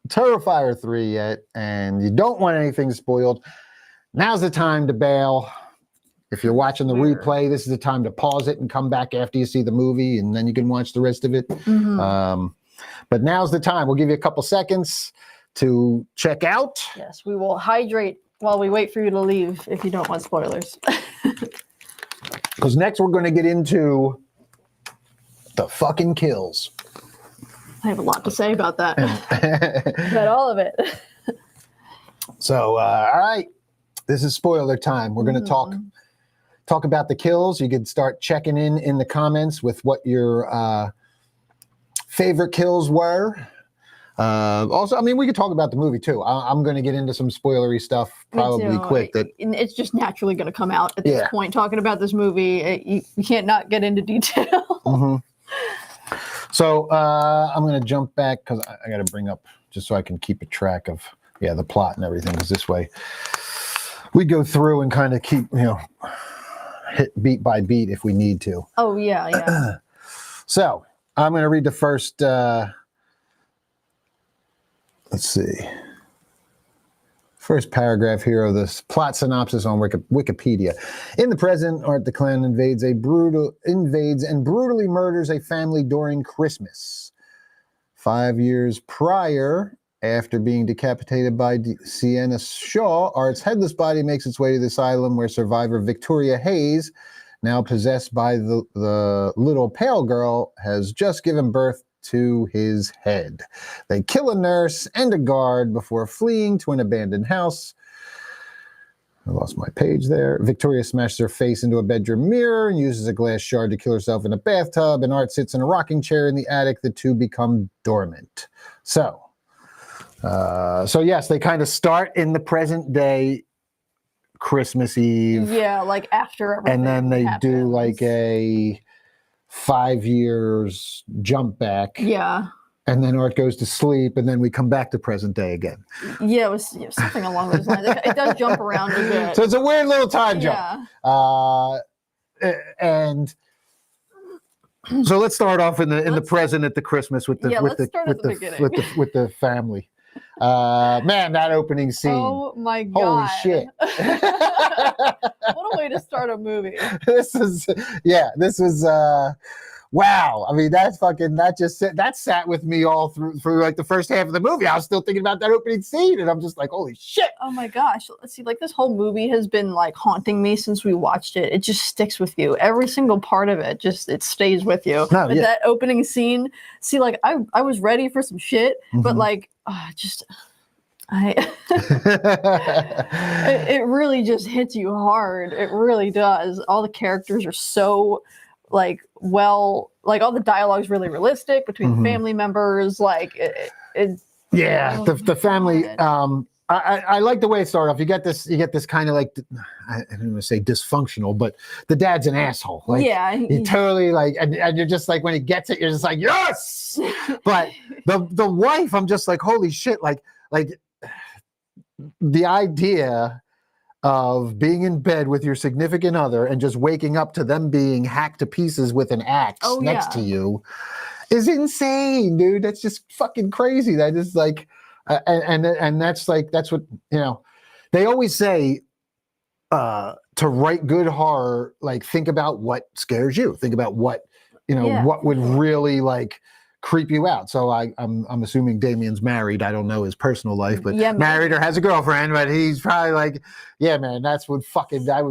Terrifier 3 yet and you don't want anything spoiled, now's the time to bail. If you're watching the replay, this is the time to pause it and come back after you see the movie, and then you can watch the rest of it. Mm-hmm. But now's the time. We'll give you a couple seconds to check out. Yes, we will hydrate while we wait for you to leave if you don't want spoilers. Because next we're going to get into the fucking kills. I have a lot to say about that. About all of it. So, all right. This is spoiler time. We're going to talk about the kills. You can start checking in the comments with what your favorite kills were. Also, we could talk about the movie too. I'm going to get into some spoilery stuff probably quick. It's just naturally going to come out at this point. Talking about this movie, you can't not get into detail. Mm-hmm. So I'm going to jump back because I got to bring up just so I can keep a track of the plot and everything. Because this way we go through and kind of keep hit beat by beat if we need to. Oh yeah. So I'm going to read the first. Let's see. First paragraph here of this plot synopsis on Wikipedia. In the present, Art the Clown invades and brutally murders a family during Christmas. 5 years prior, after being decapitated by Sienna Shaw, Art's headless body makes its way to the asylum where survivor Victoria Hayes, now possessed by the little pale girl, has just given birth to his head. They kill a nurse and a guard before fleeing to an abandoned house. I lost my page there. Victoria smashes her face into a bedroom mirror and uses a glass shard to kill herself in a bathtub, and Art sits in a rocking chair in the attic. The two become dormant. So yes, they kind of start in the present day, Christmas Eve. Yeah, like after everything. And then they do happens. like a 5 years jump back. Yeah. And then Art goes to sleep, and then we come back to present day again. Yeah, it was something along those lines. It does jump around a bit. So it's a weird little time jump. Yeah. And so let's start off in the present at the Christmas with the with the family. Man, that opening scene. Oh my Holy God. shit. What a way to start a movie. This was wow. I mean, that sat with me all through like the first half of the movie. I was still thinking about that opening scene, and I'm just like, holy shit. Oh my gosh. Let's see, like this whole movie has been like haunting me since we watched it. It just sticks with you. Every single part of it, it stays with you. But that opening scene, see, like I was ready for some shit, but like it really just hits you hard. It really does. All the characters are so like all the dialogue's really realistic between the family members. Like the family. I like the way it started off. You get this kind of like, I don't want to say dysfunctional, but the dad's an asshole. Like, he totally like, and you're just like, when he gets it, you're just like, yes. But the wife, I'm just like, holy shit. Like the idea of being in bed with your significant other and just waking up to them being hacked to pieces with an axe next to you is insane, dude. That's just fucking crazy. That is like, and that's what, they always say, to write good horror, like think about what scares you, think about what, what would really like creep you out. So I'm assuming Damien's married. I don't know his personal life, but married or has a girlfriend, but he's probably like, yeah, man, that would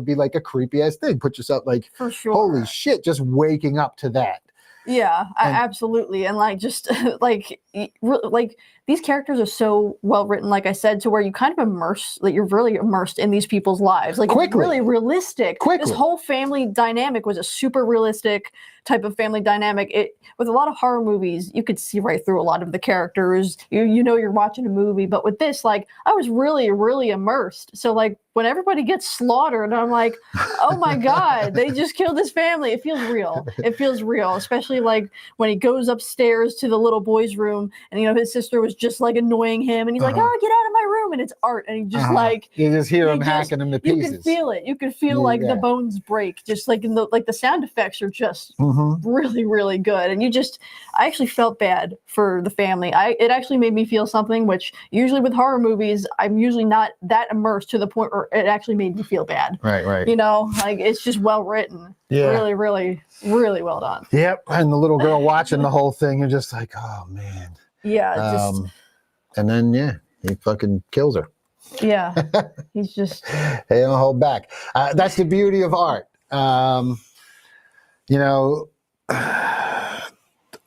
be like a creepy ass thing. Put yourself like, for sure. Holy shit, just waking up to that. Yeah, absolutely. And like, just like these characters are so well written, like I said, to where you kind of you're really immersed in these people's lives. Like, it's really realistic. This whole family dynamic was a super realistic type of family dynamic. With a lot of horror movies, you could see right through a lot of the characters. You're watching a movie, but with this, like, I was really, really immersed. So like, when everybody gets slaughtered, I'm like, oh my God, they just killed his family. It feels real. It feels real, especially like when he goes upstairs to the little boy's room and, his sister was just like annoying him and he's like, oh, get out of my room. And it's Art. And he just like, you just hear him hacking him to pieces. You can feel it. You can feel like the bones break, just like the sound effects are just really, really good. And I actually felt bad for the family. It actually made me feel something, which usually with horror movies, I'm usually not that immersed to the point where it actually made me feel bad. Right. Like it's just well written. Yeah. Really, really, really well done. Yep. And the little girl watching the whole thing, you're just like, oh man. Yeah. And then he fucking kills her. Yeah. He's just they don't hold back. That's the beauty of Art.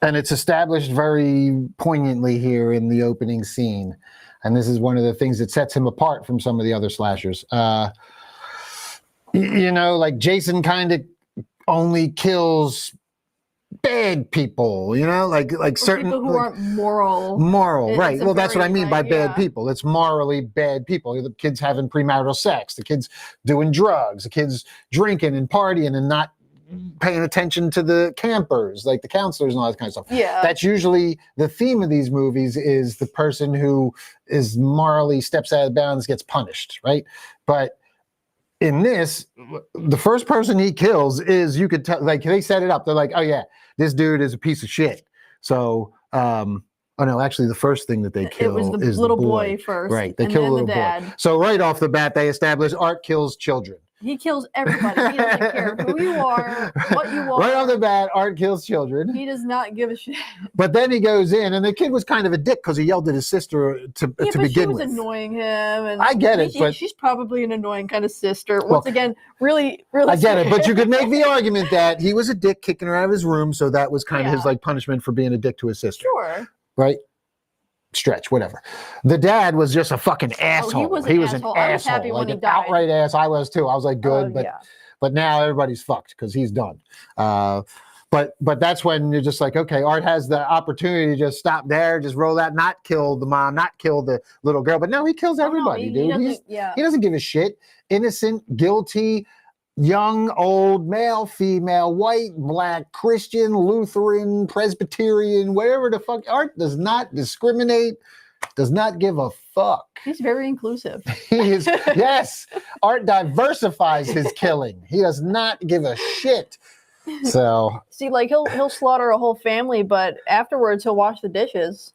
And it's established very poignantly here in the opening scene. And this is one of the things that sets him apart from some of the other slashers. Like Jason kind of only kills bad people, like certain people who aren't moral. Right. Well, that's what I mean by bad yeah. people. It's morally bad people. The kids having premarital sex, the kids doing drugs, the kids drinking and partying and not paying attention to the campers, like the counselors and all that kind of stuff. Yeah. That's usually the theme of these movies, is the person who is morally steps out of bounds gets punished, right? But in this, the first person he kills is, you could tell, like they set it up. They're like, oh yeah, this dude is a piece of shit. So, oh no, actually the first thing that they kill is the little boy first. Right, they kill the little boy. So right off the bat, they establish Art kills children. He kills everybody. He doesn't care who you are, what you are. Right off the bat, Art kills children. He does not give a shit. But then he goes in, and the kid was kind of a dick because he yelled at his sister to But begin she was with. annoying him. And I get it, but she's probably an annoying kind of sister. Once again, really, really. I get it, but you could make the argument that he was a dick kicking her out of his room, so that was kind of his like punishment for being a dick to his sister. Sure. Right? Stretch, whatever. The dad was just a fucking asshole. He was an asshole. I was happy asshole, when like he an died. outright ass. I was too. I was like, good, but now everybody's fucked because he's done. But that's when you're just like, okay, Art has the opportunity to just stop there, just roll out, not kill the mom, not kill the little girl. But no, he kills everybody, dude. He doesn't give a shit. Innocent, guilty, young, old, male, female, white, black, Christian, Lutheran, Presbyterian, whatever the fuck. Art does not discriminate, does not give a fuck. He's very inclusive. He is, yes, Art diversifies his killing. He does not give a shit. So see, like he'll slaughter a whole family, but afterwards he'll wash the dishes.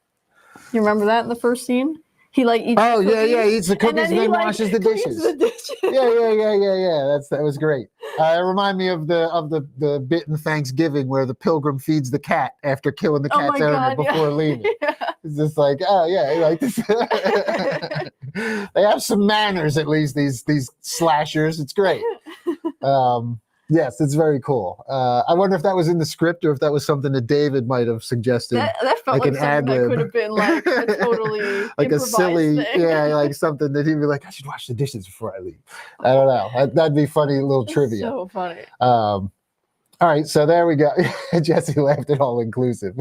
You remember that in the first scene? He like eats. Oh yeah, he eats the cookies and then washes the cleans dishes. the dishes. Yeah. That was great. It reminded me of the bit in Thanksgiving where the pilgrim feeds the cat after killing the cat's owner before leaving. Yeah. It's just like, oh yeah, like this. They have some manners at least. These slashers. It's great. Yes, it's very cool. I wonder if that was in the script or if that was something that David might have suggested. That felt like an something ad-lib. that could have been like a totally like a silly, thing. like something that he'd be like, I should wash the dishes before I leave. I don't know. That'd be funny little trivia. So funny. All right, so there we go. Jesse laughed at all inclusive.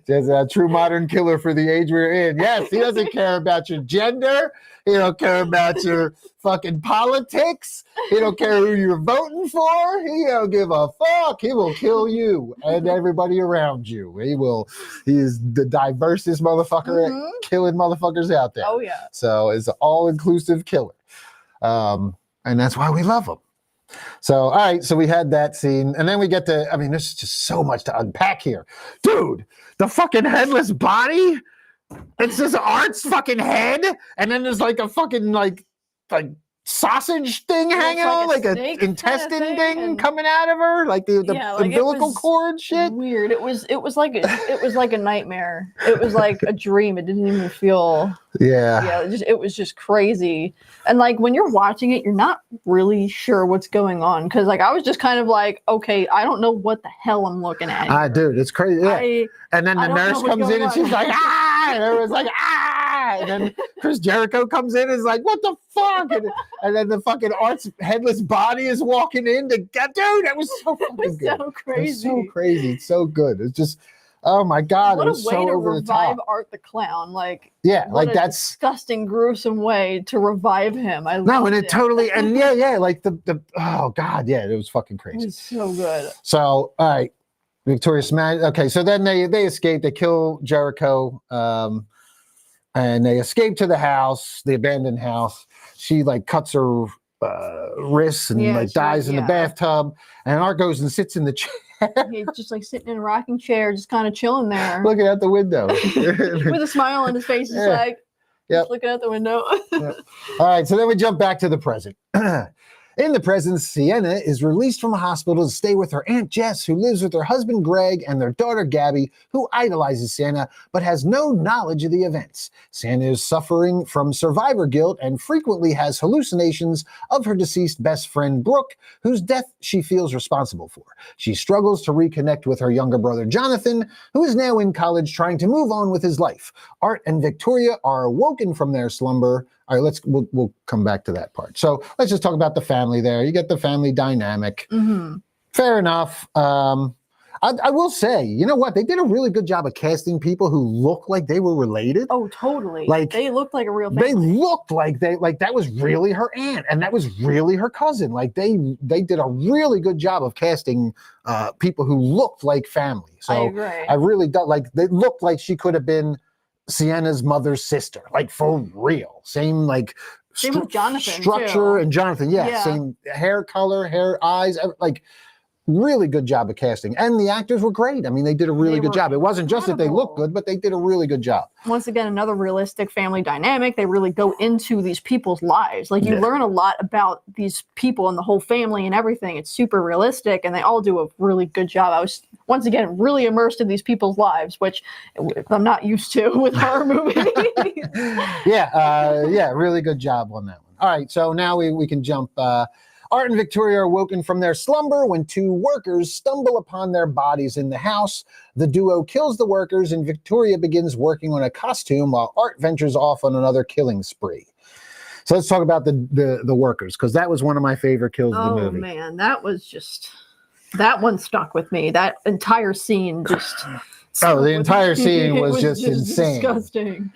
Jesse, a true modern killer for the age we're in. Yes, he doesn't care about your gender. He don't care about your fucking politics. He don't care who you're voting for. He don't give a fuck. He will kill you and everybody around you. He is the diversest motherfucker at killing motherfuckers out there. Oh yeah. So it's an all-inclusive killer. And that's why we love him. So, all right, so we had that scene, and then we get to, I mean, there's just so much to unpack here. Dude, the fucking headless body, it's just Art's fucking head, and then there's like a fucking, like sausage thing hanging on, like an intestine thing coming out of her, like the umbilical cord shit. Weird. It was like a nightmare. It was like a dream. It didn't even feel. Yeah. It was just crazy. And like when you're watching it, you're not really sure what's going on because like I was just kind of like, okay, I don't know what the hell I'm looking at. Dude, it's crazy. Yeah. And then the nurse comes in and she's like, ah, and everyone's like, ah, and then Chris Jericho comes in and is like, what the fuck? And then the fucking Art's headless body is walking in to get, dude, that was so fucking good. So crazy. It was so crazy. It's so good. It's just, oh my God. What it was a way so to over revive the top. Art the Clown. Like, yeah, what like a that's disgusting, gruesome way to revive him. I no, loved and it totally, and yeah, like the oh God, yeah, it was fucking It crazy. was so good. So, all right, Victoria Smash. Okay, so then they escape. They kill Jericho, and they escape to the house, the abandoned house. She like cuts her wrists and like dies in the bathtub. And Art goes and sits in the chair. He's just like sitting in a rocking chair, just kind of chilling there, looking out the window with a smile on his face. He's like, just looking out the window. All right, so then we jump back to the present. In the present, Sienna is released from a hospital to stay with her Aunt Jess, who lives with her husband Greg and their daughter Gabby, who idolizes Sienna but has no knowledge of the events. Sienna is suffering from survivor guilt and frequently has hallucinations of her deceased best friend Brooke, whose death she feels responsible for. She struggles to reconnect with her younger brother Jonathan, who is now in college trying to move on with his life. Art and Victoria are awoken from their slumber. All right, we'll come back to that part. So let's just talk about the family there. You get the family dynamic. Fair enough. I will say, you know what? They did a really good job of casting people who look like they were related. Oh, totally. Like they looked like a real family. They looked like that was really her aunt and that was really her cousin. Like they did a really good job of casting people who looked like family. So I agree. I really don't like. They looked like she could have been Sienna's mother's sister, like for real. Same like with Jonathan structure too. And Jonathan, same hair color, hair, eyes, like really good job of casting, and the actors were great. I mean, they did a really They good were job. It wasn't just that they looked incredible. good, but they did a really good job. Once again, another realistic family dynamic. They really go into these people's lives. Like, you Yeah. learn a lot about these people and the whole family and everything. It's super realistic, and they all do a really good job. I was, once again, really immersed in these people's lives, which I'm not used to with horror movies. Yeah, really good job on that one. All right, so now we can jump. Art and Victoria are woken from their slumber when two workers stumble upon their bodies in the house. The duo kills the workers, and Victoria begins working on a costume while Art ventures off on another killing spree. So let's talk about the workers, because that was one of my favorite kills of the Oh movie. man, that was just, that one stuck with me. That entire scene just. Oh, the entire scene It was just insane. disgusting.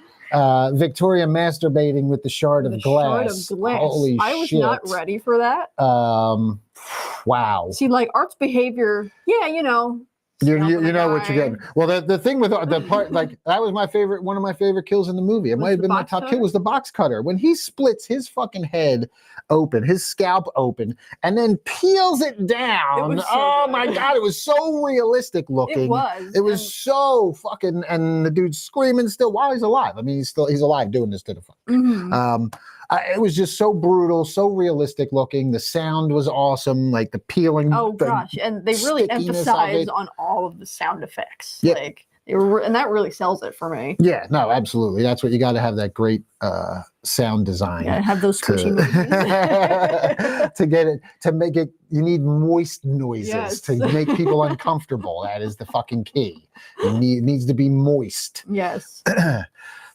Victoria masturbating with the shard The of glass. shard of glass. Holy I was shit. not ready for that. Wow. See, like, Art's behavior, yeah, you know. You snubbing a know what you're guy. getting. Well, the thing with the part, like, that was my favorite, one of my favorite kills in the movie. It Was might have the been my box top kill, cutter? was the box cutter. When he splits his fucking head open, his scalp open, and then peels it down. was so Oh good. my God, it was so realistic looking. It was. It was so fucking, and the dude's screaming still while he's alive. I mean, he's alive doing this to the fuck. Mhm. It was just so brutal, so realistic looking. The sound was awesome, like the peeling. Oh the gosh, and they really stickiness of emphasize it. on all of the sound effects. Yeah. Like, they were, and that really sells it for me. Yeah, no, absolutely. That's what you got to have, that great sound design. Yeah, have those squishy movies. To get it, to make it, you need moist noises Yes. to make people uncomfortable. That is the fucking key. It needs to be moist. Yes,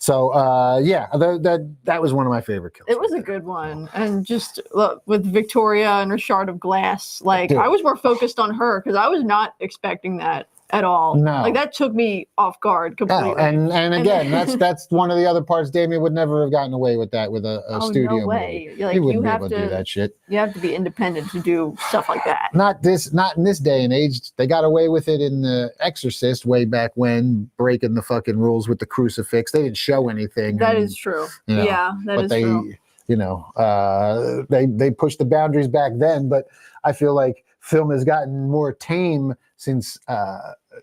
So yeah, that was one of my favorite kills. it was a good one, and just look, with Victoria and her shard of glass, like, Dude. I was more focused on her because I was not expecting that at all. No. Like, that took me off guard completely. Oh, and again, that's one of the other parts. Damien would never have gotten away with that with a Oh, studio no way. movie. Like, He wouldn't you be have able to do that shit. You have to be independent to do stuff like that. Not in this day and age. They got away with it in The Exorcist way back when, breaking the fucking rules with the crucifix. They didn't show anything. That and, is true. you know, Yeah, that but is they, true. you know, they pushed the boundaries back then. But I feel like film has gotten more tame since,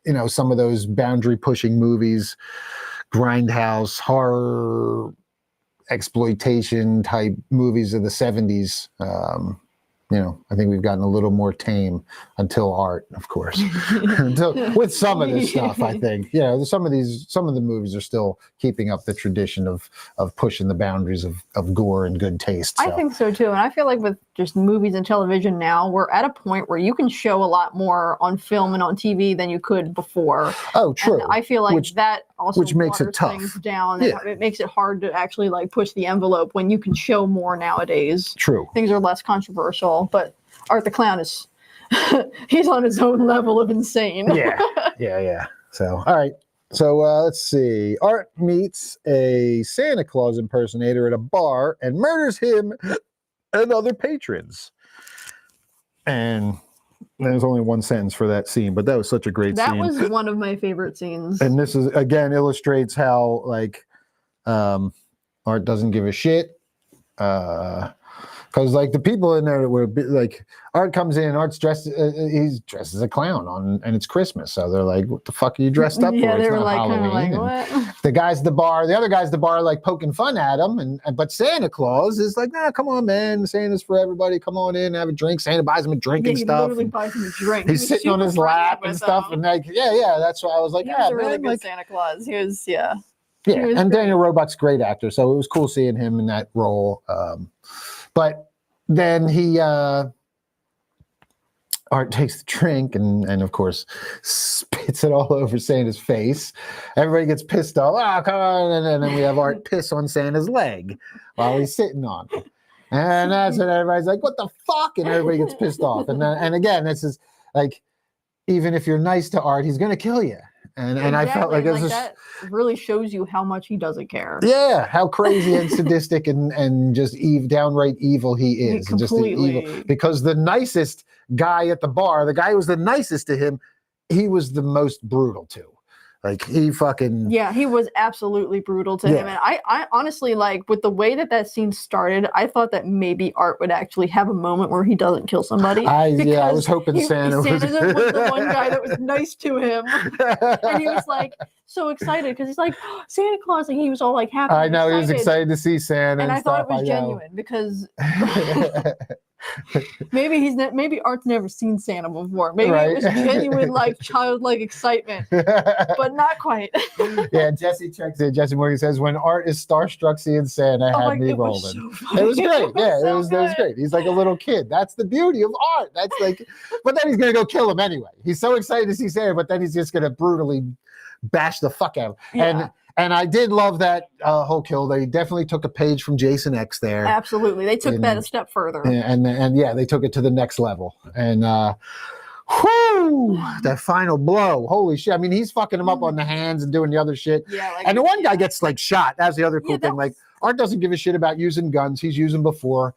you know, some of those boundary pushing movies, grindhouse, horror, exploitation type movies of the 70s. You know, I think we've gotten a little more tame until Art, of course. With some of this stuff, I think, you know, some of the movies are still keeping up the tradition of pushing the boundaries of gore and good taste. I think so too. And I feel like with just movies and television now, we're at a point where you can show a lot more on film and on TV than you could before. Oh, true. And I feel like that also which makes it waters tough. things down. Yeah. It makes it hard to actually, like, push the envelope when you can show more nowadays. True. Things are less controversial, but Art the Clown is he's on his own level of insane. Yeah. So, all right. So let's see. Art meets a Santa Claus impersonator at a bar and murders him and other patrons. And there's only one sentence for that scene, but that was such a great That scene. was one of my favorite scenes. And this is, again, illustrates how, like, Art doesn't give a shit. Because, like, the people in there were like, Art comes in, Art's dressed, he's dressed as a clown and it's Christmas. So they're like, what the fuck are you dressed up Yeah, for? they It's were not like, kind of Halloween. like, And what? the guys at the bar, the other guys at the bar, like, poking fun at him. But Santa Claus is like, nah, come on, man. Santa's for everybody. Come on in, have a drink. Santa buys him a drink Yeah, and he stuff. literally And buys him a drink. he's He was sitting on super his friendly lap and with stuff. him. And like, yeah, that's why I was like, He yeah, was a really man, good like, Santa Claus. He was, yeah. yeah, was and great. Daniel Roebuck's a great actor, so it was cool seeing him in that role. But then Art takes the drink and of course spits it all over Santa's face. Everybody gets pissed off. Oh, come on! And then we have Art piss on Santa's leg while he's sitting on it. And that's when everybody's like, "What the fuck?" And everybody gets pissed off. And again, this is like, even if you're nice to Art, he's gonna kill you. And I felt like it was just, that really shows you how much he doesn't care. yeah, how crazy and sadistic and just downright evil he is. And just the Completely. evil, because the nicest guy at the bar, the guy who was the nicest to him, he was the most brutal too. Like he fucking Yeah, he was absolutely brutal to him. And I honestly, like, with the way that scene started, I thought that maybe Art would actually have a moment where he doesn't kill somebody. I was hoping Santa was the one guy that was nice to him. And he was like so excited because he's like, oh, Santa Claus, and he was all like happy. I know, he was excited to see Santa. And I thought it was genuine because maybe Art's never seen Santa before. Maybe it was genuine, like childlike excitement, but not quite. Yeah, Jesse checks in. Jesse Morgan says, when Art is starstruck seeing Santa, had me rolling. It was great. Yeah, it was great. He's like a little kid. That's the beauty of Art. That's like, but then he's gonna go kill him anyway. He's so excited to see Santa, but then he's just gonna brutally bash the fuck out of him. Yeah. And I did love that whole kill. They definitely took a page from Jason X there. Absolutely, they took that a step further. And yeah, they took it to the next level. And whoo, that final blow! Holy shit! I mean, he's fucking him up on the hands and doing the other shit. Yeah, like, and the one guy gets like shot. That's the other cool thing. Like Art doesn't give a shit about using guns. He's used them before.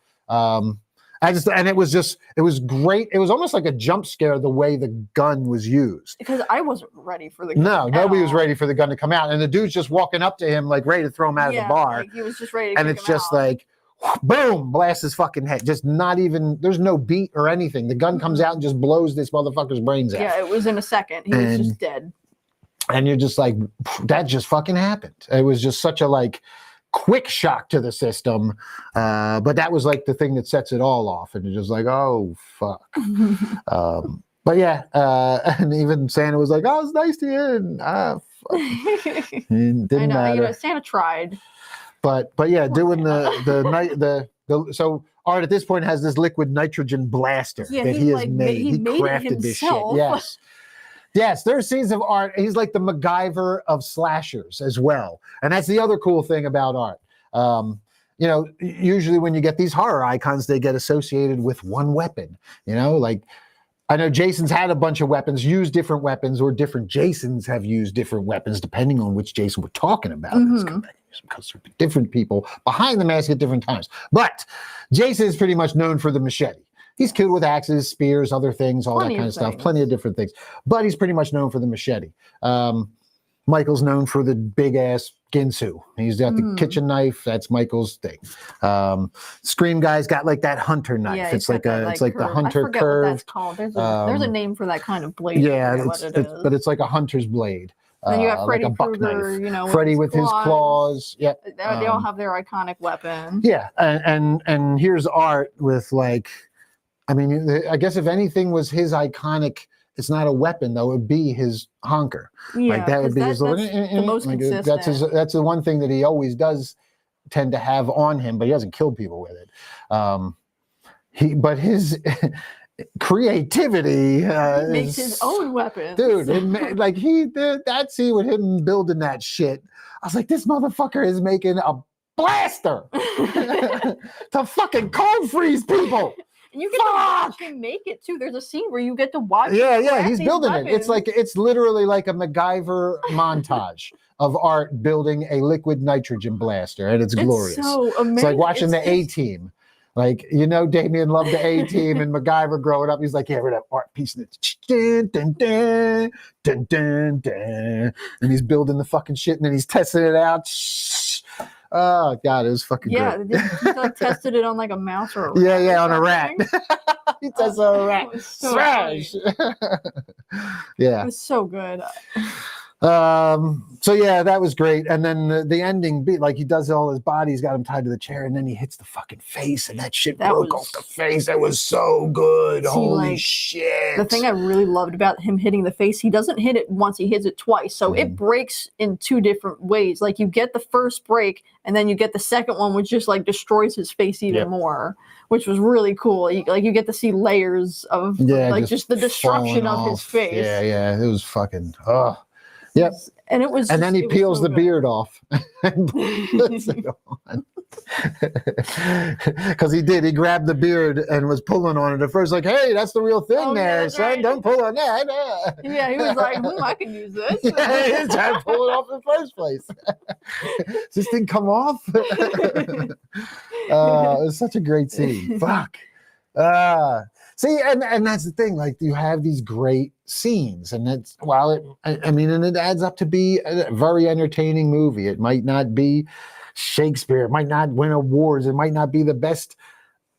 And it was great. It was almost like a jump scare the way the gun was used. Because I wasn't ready for the gun. No, nobody was ready for the gun to come out. And the dude's just walking up to him like ready to throw him out of the bar. Like he was just ready to and kick it's him just out. like, boom, blast his fucking head. Just not even, there's no beat or anything. The gun comes out and just blows this motherfucker's brains out. Yeah, it was in a second. He was just dead. And you're just like, that just fucking happened. It was just such a like quick shock to the system. But that was like the thing that sets it all off. And you're just like, oh, fuck. But yeah, and even Santa was like, oh, it's nice to you. And fuck. Didn't I know, matter. Santa tried. But yeah, doing the so Art at this point has this liquid nitrogen blaster that he has made. He crafted this shit. Yes, there's scenes of Art. He's like the MacGyver of slashers as well. And that's the other cool thing about Art. You know, usually when you get these horror icons, they get associated with one weapon. You know, like I know Jason's had a bunch of weapons, used different weapons, or different Jasons have used different weapons, depending on which Jason we're talking about. Because there are different people behind the mask at different times. But Jason is pretty much known for the machete. He's killed with axes, spears, other things, all that kind of stuff. Plenty of different things. But he's pretty much known for the machete. Michael's known for the big-ass Ginsu. He's got the kitchen knife. That's Michael's thing. Scream guy's got like that hunter knife. Yeah, it's like the hunter I forget curve. what that's called. There's a name for that kind of blade. Yeah, but it's like a hunter's blade. Then you have Freddy like a buck Krueger, knife. Freddy with his claws. Yep. They all have their iconic weapon. Yeah, and here's Art with like, I mean, I guess if anything was his iconic, it's not a weapon though, it would be his honker. Yeah, like that would be his that's the most consistent. That's the one thing that he always does tend to have on him, but he doesn't kill people with it. But his creativity makes his own weapons. Dude, like that scene with him building that shit, I was like, this motherfucker is making a blaster to fucking cold freeze people. And you get to watch him make it too. There's a scene where you get to watch. Yeah, he's building it. It's literally like a MacGyver montage of Art building a liquid nitrogen blaster, and it's glorious. So amazing. It's like watching the A-Team. Like, you know, Damien loved the A-Team and MacGyver growing up. He's like, yeah, we're that Art piece. And it's dun, dun, dun, dun, dun, dun. And he's building the fucking shit, and then he's testing it out. Oh God, it was fucking great. He like tested it on like a mouse or a rat. Yeah, on a rat. He tested on a rat. Smash. Yeah. It was so good. So yeah, that was great. And then the ending beat, like he does all his body, he's got him tied to the chair, and then he hits the fucking face, and that shit broke off the face. That was so good. Holy shit. The thing I really loved about him hitting the face, he doesn't hit it once, he hits it twice. So it breaks in two different ways. Like you get the first break, and then you get the second one, which just like destroys his face even more, which was really cool. You get to see layers of like just the destruction of his face. Yeah, it was fucking Yep. And it was, and then he peels the beard off and puts it on. Because he grabbed the beard and was pulling on it at first, like, hey, that's the real thing there, son. Right. Don't pull on that. Yeah, he was like, I can use this. Yeah, he was trying to pull it off in the first place. Does this thing come off? It was such a great scene. Fuck. See, and that's the thing. Like, you have these great scenes, and it's I mean, and it adds up to be a very entertaining movie. It might not be Shakespeare, it might not win awards, it might not be the best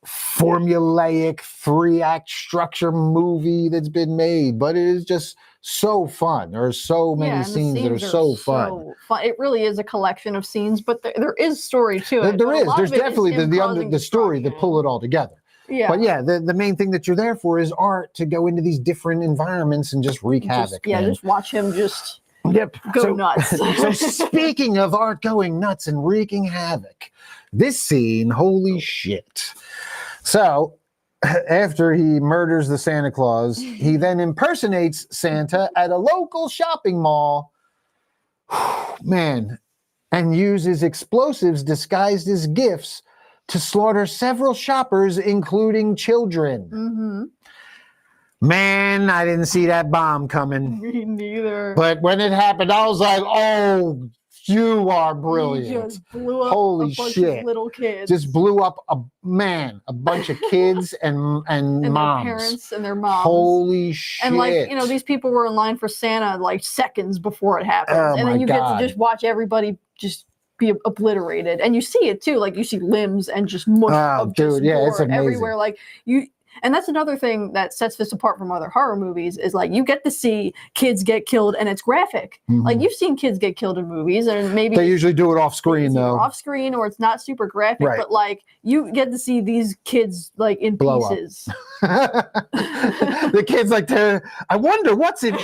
formulaic 3-act structure movie that's been made, but it is just so fun. There are so many and the scenes that are so fun. It really is a collection of scenes, but there is story to it. There is. There's There's definitely the story that pull it all together. Yeah. But yeah, the main thing that you're there for is art, to go into these different environments and just wreak havoc. Yeah, man. just watch him just go nuts. So speaking of art going nuts and wreaking havoc, this scene, holy shit. So after he murders the Santa Claus, he then impersonates Santa at a local shopping mall, man, and uses explosives disguised as gifts to slaughter several shoppers, including children. Mm-hmm. Man, I didn't see that bomb coming. Me neither. But when it happened, I was like, oh, you are brilliant. He just blew up Holy a bunch shit. of little kids. Just blew up a bunch of kids and moms. Their parents and their moms. Holy shit. And like, you know, these people were in line for Santa like seconds before it happened. Oh, and my then you God. get to just watch everybody just be obliterated. And you see it too. Like you see limbs and just mush of just dude, yeah, it's gore amazing. everywhere. Like and that's another thing that sets this apart from other horror movies is like you get to see kids get killed and it's graphic. Mhm. Like you've seen kids get killed in movies and maybe They usually do it off screen it's either though. off screen or it's not super graphic, Right. but like you get to see these kids like in Blow up. pieces. The kids like, I wonder what's in.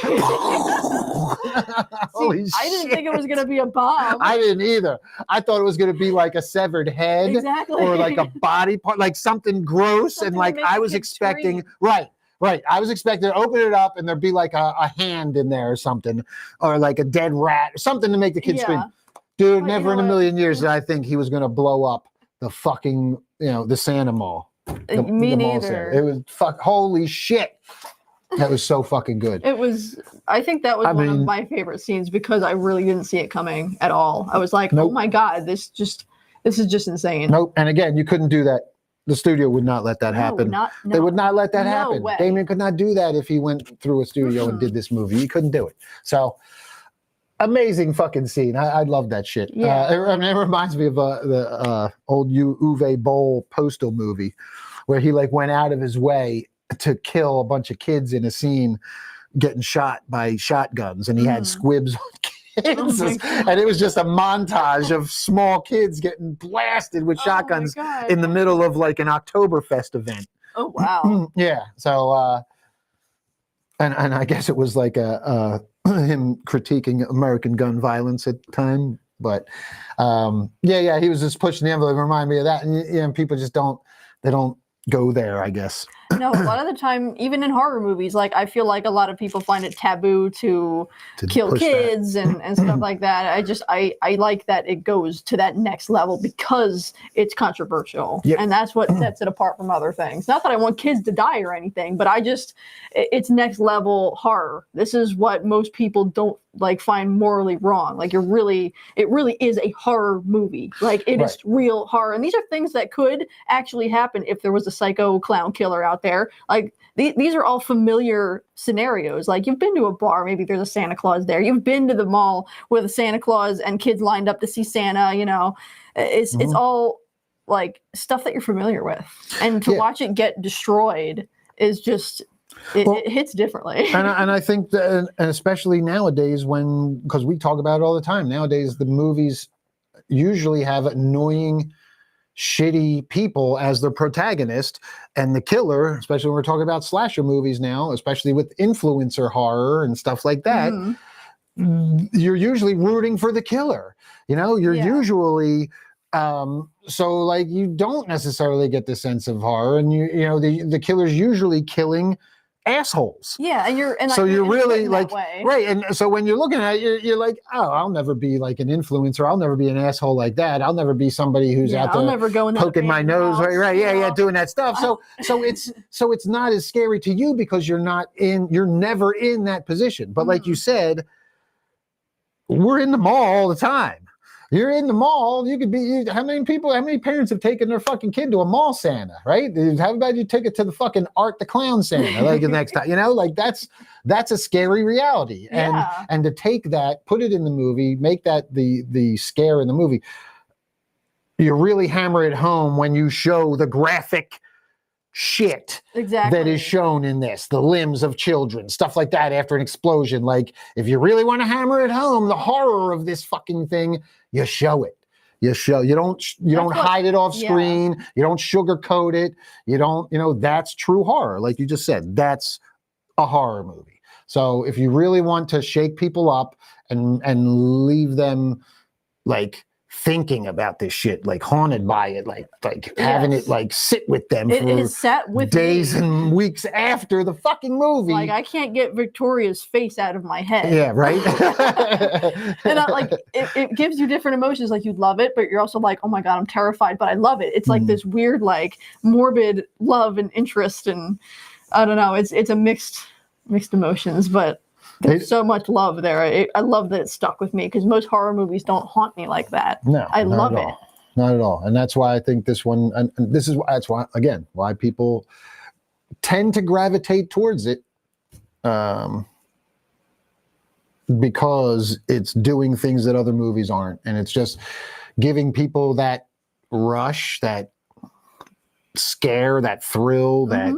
Holy shit. I didn't think it was gonna be a bomb. I didn't either. I thought it was going to be like a severed head Exactly. or like a body part, like something gross. Something and that like makes I the was kid expecting, scream. right. I was expecting to open it up and there'd be like a hand in there or something, or like a dead rat or something to make the kid scream. Dude, But never you in know a what? million years did I think he was going to blow up the fucking, the Santa Mall. Me the mall neither. Santa. It was holy shit. That was so fucking good. It was. I think that was one of my favorite scenes because I really didn't see it coming at all. I was like, Nope. "Oh my god, this is just insane." Nope. And again, you couldn't do that. The studio would not let that No, happen. no. They would not let that No happen. way. Damien could not do that if he went through a studio and did this movie. He couldn't do it. So amazing fucking scene. I love that shit. Yeah. It reminds me of the old Uwe Boll Postal movie where he like went out of his way to kill a bunch of kids in a scene getting shot by shotguns, and he had squibs on kids. Oh my God. And it was just a montage of small kids getting blasted with shotguns Oh my God. in the middle of like an Oktoberfest event. Oh wow. Yeah. So and I guess it was like him critiquing American gun violence at the time. But yeah, he was just pushing the envelope. It reminded me of that. And people just don't go there, I guess. No, a lot of the time, even in horror movies, like I feel like a lot of people find it taboo to kill push that. kids and stuff like that. I like that it goes to that next level because it's controversial. Yep. And that's what sets it apart from other things. Not that I want kids to die or anything, but it's next level horror. This is what most people don't like find morally wrong. Like it really is a horror movie. Like it is real horror. And these are things that could actually happen if there was a psycho clown killer out there. Like these are all familiar scenarios. Like you've been to a bar, maybe there's a Santa Claus there. You've been to the mall with a Santa Claus and kids lined up to see Santa, it's all like stuff that you're familiar with. And to watch it get destroyed is just it hits differently. And I think that, and especially nowadays because we talk about it all the time, nowadays the movies usually have annoying, shitty people as the protagonist, and the killer, especially when we're talking about slasher movies now, especially with influencer horror and stuff like that, you're usually rooting for the killer. You're usually so like you don't necessarily get the sense of horror, and the killer's usually killing assholes. Yeah, So you're really written like that way. right, and so when you're looking at it, you're like, oh, I'll never be like an influencer. I'll never be an asshole like that. I'll never be somebody who's out I'll there never go in that poking my abandoned nose. house, Right, yeah, doing that stuff. So it's not as scary to you because you're never in that position. But like you said, we're in the mall all the time. You're in the mall. You could be. How many parents have taken their fucking kid to a mall Santa, right? How about you take it to the fucking Art the Clown Santa, like the next time? Like that's a scary reality. And to take that, put it in the movie, make that the scare in the movie. You really hammer it home when you show the graphic shit that is shown in this, the limbs of children, stuff like that after an explosion. Like, if you really want to hammer it home, the horror of this fucking thing, you show it. You don't hide it off screen. You don't sugarcoat it. You don't, that's true horror. Like you just said, that's a horror movie. So if you really want to shake people up and leave them like thinking about this shit, like haunted by it, like having it like sit with them for days and weeks after the fucking movie. Like, I can't get Victoria's face out of my head. Yeah, right. And it gives you different emotions. Like, you love it, but you're also like, oh my god, I'm terrified, but I love it. It's like this weird, like, morbid love and interest, and I don't know. It's a mixed emotions, but there's so much love there. I love that it stuck with me, because most horror movies don't haunt me like that. No, I love it. Not at all. And that's why I think this one, and that's why, again, why people tend to gravitate towards it, because it's doing things that other movies aren't. And it's just giving people that rush, that scare, that thrill, that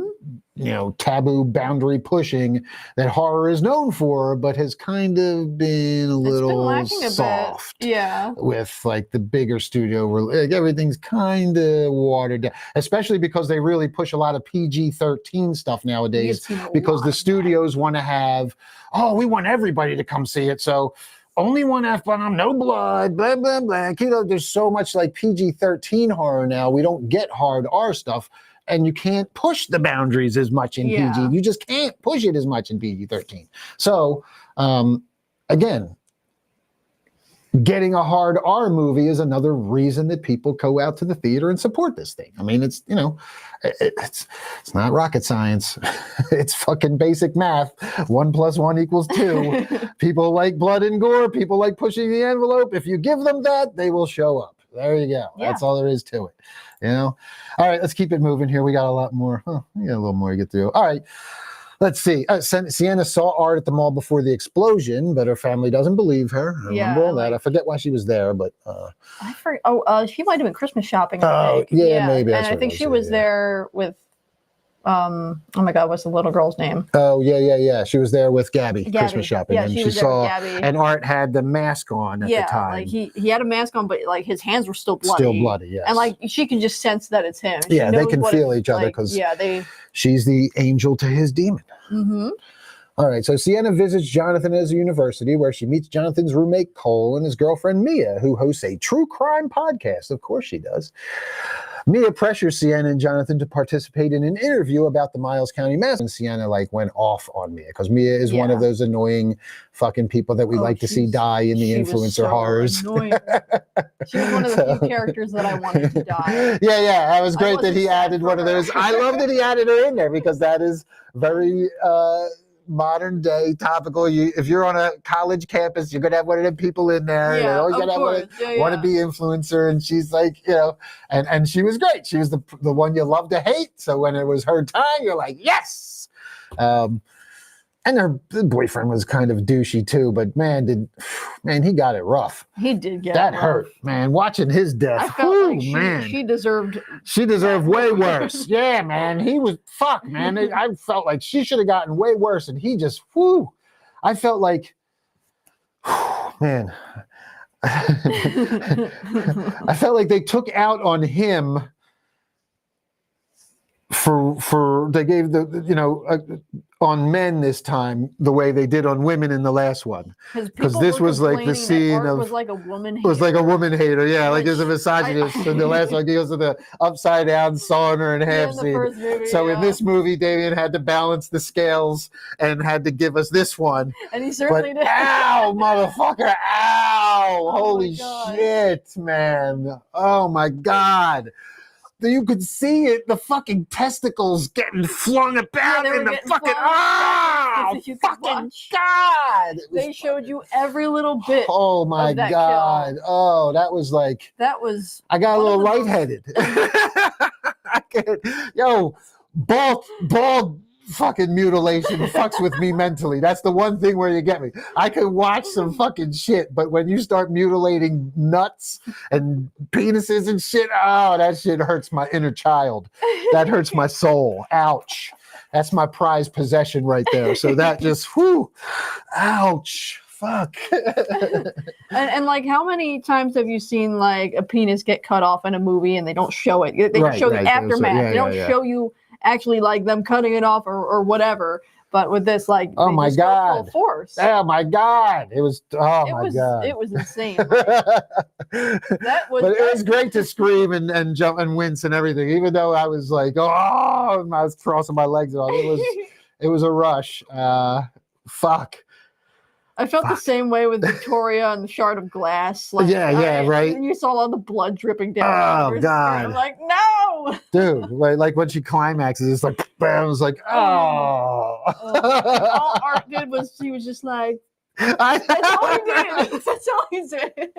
taboo boundary pushing that horror is known for, but has kind of been a little soft. Yeah, with like the bigger studio where like, everything's kind of watered down, especially because they really push a lot of PG-13 stuff nowadays, because the studios want to have, we want everybody to come see it, so only one F-bomb, no blood, blah, blah, blah. There's so much like PG-13 horror now. We don't get hard R stuff, and you can't push the boundaries as much in PG. You just can't push it as much in PG-13. So, again, getting a hard R movie is another reason that people go out to the theater and support this thing. I mean, it's it's not rocket science. It's fucking basic math. 1 + 1 = 2. People like blood and gore. People like pushing the envelope. If you give them that, they will show up. There you go. Yeah. That's all there is to it. All right, let's keep it moving here. We got a lot more. We got a little more to get through. All right. Let's see. Sienna saw Art at the mall before the explosion, but her family doesn't believe her. I remember all that. I forget why she was there, but I forget. She might have been Christmas shopping. I think. Yeah, maybe. And I think she was there with. Oh my God, what's the little girl's name? Oh yeah. She was there with Gabby. Christmas shopping. Yeah, and she was there with Gabby. And Art had the mask on at the time. Like he had a mask on, but like his hands were still bloody. Still bloody, yes. And like she can just sense that it's him. Yeah, they can feel each other because she's the angel to his demon. Mm-hmm. All right, so Sienna visits Jonathan at his university, where she meets Jonathan's roommate Cole and his girlfriend Mia, who hosts a true crime podcast. Of course she does. Mia pressures Sienna and Jonathan to participate in an interview about the Miles County massacre. And Sienna went off on Mia, because Mia is one of those annoying fucking people that we like to see die in the influencer horrors. Annoying. She was one of the few characters that I wanted to die. Yeah. That was great that he added one of those. I love that he added her in there, because that is very modern day topical. If you're on a college campus, you're gonna have one of them people in there. Yeah, you're gonna have want to be influencer, and she's like, and she was great. She was the one you love to hate. So when it was her time, you're like, yes. And her boyfriend was kind of douchey too, but man, he got it rough. He did get that it hurt, man. Watching his death, I felt like she deserved. She deserved way worse. Yeah, man. He was man. I felt like she should have gotten way worse, and he just I felt like, man. I felt like they took out on him. They gave on men this time the way they did on women in the last one, because this was like the scene of was like a woman hater. Was like a woman hater, like there's a misogynist. In the last one, he goes to the upside down sawing her in half scene. So in this movie, Damien had to balance the scales and had to give us this one, and he certainly did. Ow, motherfucker! Ow! Holy shit, man! Oh my God! you could see it, the fucking testicles getting flung about they were in the getting fucking, flung oh, so you could fucking watch. God. It was They showed you every little bit. Oh my of that God. kill. Oh, that was like, That was. I got a one of little the most- lightheaded. I can't, yo, bald fucking mutilation fucks with me mentally. That's the one thing where you get me. I can watch some fucking shit, but when you start mutilating nuts and penises and shit, oh, that shit hurts my inner child. That hurts my soul. Ouch. That's my prized possession right there. So that just, whew, ouch. Fuck. And like, how many times have you seen like a penis get cut off in a movie and they don't show it? They Right, show right. the aftermath. Yeah, they don't yeah. show you actually like them cutting it off or whatever. But with this, like, Oh they my just go God. full force. Oh my God. It was, oh it my was God. it was insane. That was. But it was great to scream and jump and wince and everything, even though I was like, oh, and I was crossing my legs and all. It was a rush. Fuck. I felt the same way with Victoria and the shard of glass. Like, Yeah, right. And you saw all the blood dripping down. Oh, her God. I'm like, no. Dude, like when she climaxes, it's like, bam, it was like, oh. All Art did was he was just like, that's all he did. That's all he did.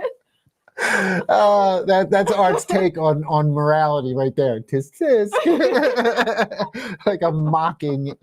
That's Art's take on morality right there. Tisk tisk. Like a mocking.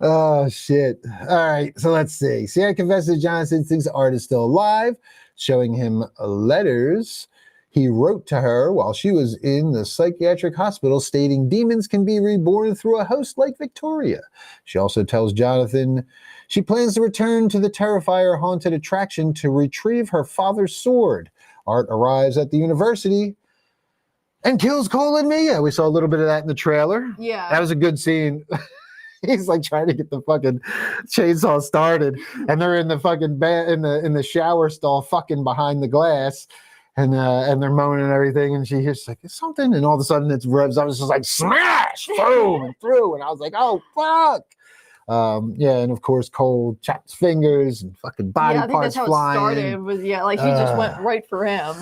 Oh shit. All right, so let's see. Sienna confesses Jonathan thinks Art is still alive, showing him letters he wrote to her while she was in the psychiatric hospital, stating demons can be reborn through a host like Victoria. She also tells Jonathan she plans to return to the Terrifier haunted attraction to retrieve her father's sword. Art arrives at the university and kills Cole and Mia. We saw a little bit of that in the trailer. Yeah. That was a good scene. He's like trying to get the fucking chainsaw started, and they're in the fucking in the shower stall, fucking behind the glass, and they're moaning and everything. And she hears like it's something, and all of a sudden it's revs up. It's just like smash, boom, and through. And I was like, oh fuck. Yeah, and of course Cole chops fingers and fucking body I think parts that's how flying. it started. Was like he just went right for him.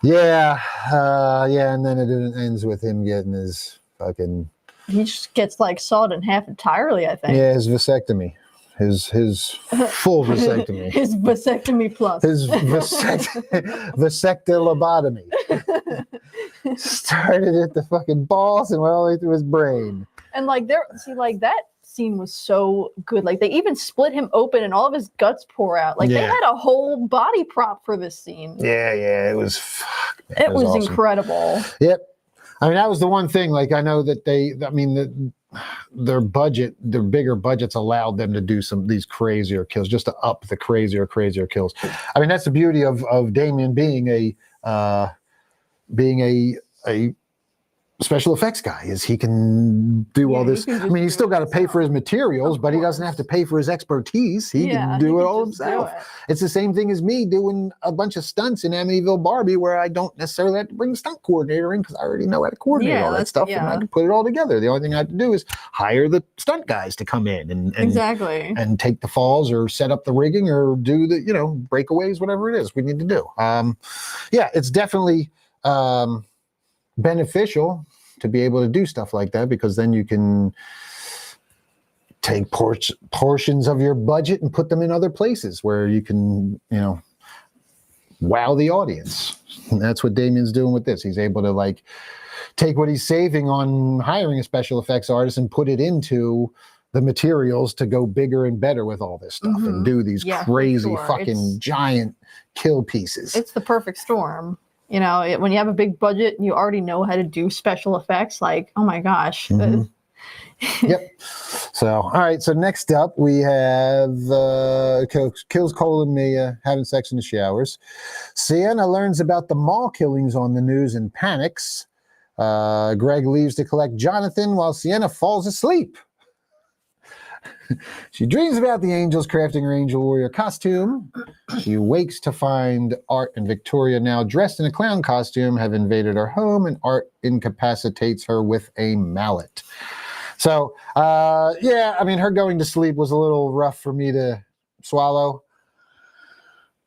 Yeah, and then it ends with him getting his fucking. He just gets like sawed in half entirely, I think. Yeah, his vasectomy. His full vasectomy. His vasectomy plus. His vasectomy. Started at the fucking balls and went all the way through his brain. And like that scene was so good. Like they even split him open and all of his guts pour out. Like they had a whole body prop for this scene. Yeah, it was. It was awesome. Incredible. Yep. I mean, that was the one thing. Like, I know that their bigger budgets allowed them to do these crazier kills, just to up the crazier kills. I mean, that's the beauty of Damien being a special effects guy, is he can do all this. I mean, he's still got to pay for his materials, but he doesn't have to pay for his expertise. He can do it all himself. It's the same thing as me doing a bunch of stunts in Amityville Barbie, where I don't necessarily have to bring a stunt coordinator in because I already know how to coordinate all that stuff, and I can put it all together. The only thing I have to do is hire the stunt guys to come in and and take the falls or set up the rigging or do the breakaways, whatever it is we need to do. It's definitely beneficial to be able to do stuff like that, because then you can take portions of your budget and put them in other places where you can, wow the audience. And that's what Damien's doing with this. He's able to like take what he's saving on hiring a special effects artist and put it into the materials to go bigger and better with all this stuff and do these crazy fucking giant kill pieces. It's the perfect storm. When you have a big budget and you already know how to do special effects, like, oh my gosh. Yep. So, all right. So next up we have kills Cole and Mia having sex in the showers. Sienna learns about the mall killings on the news and panics. Greg leaves to collect Jonathan while Sienna falls asleep. She dreams about the angels crafting her angel warrior costume. She wakes to find Art and Victoria, now dressed in a clown costume, have invaded her home, and Art incapacitates her with a mallet. So, I mean, her going to sleep was a little rough for me to swallow.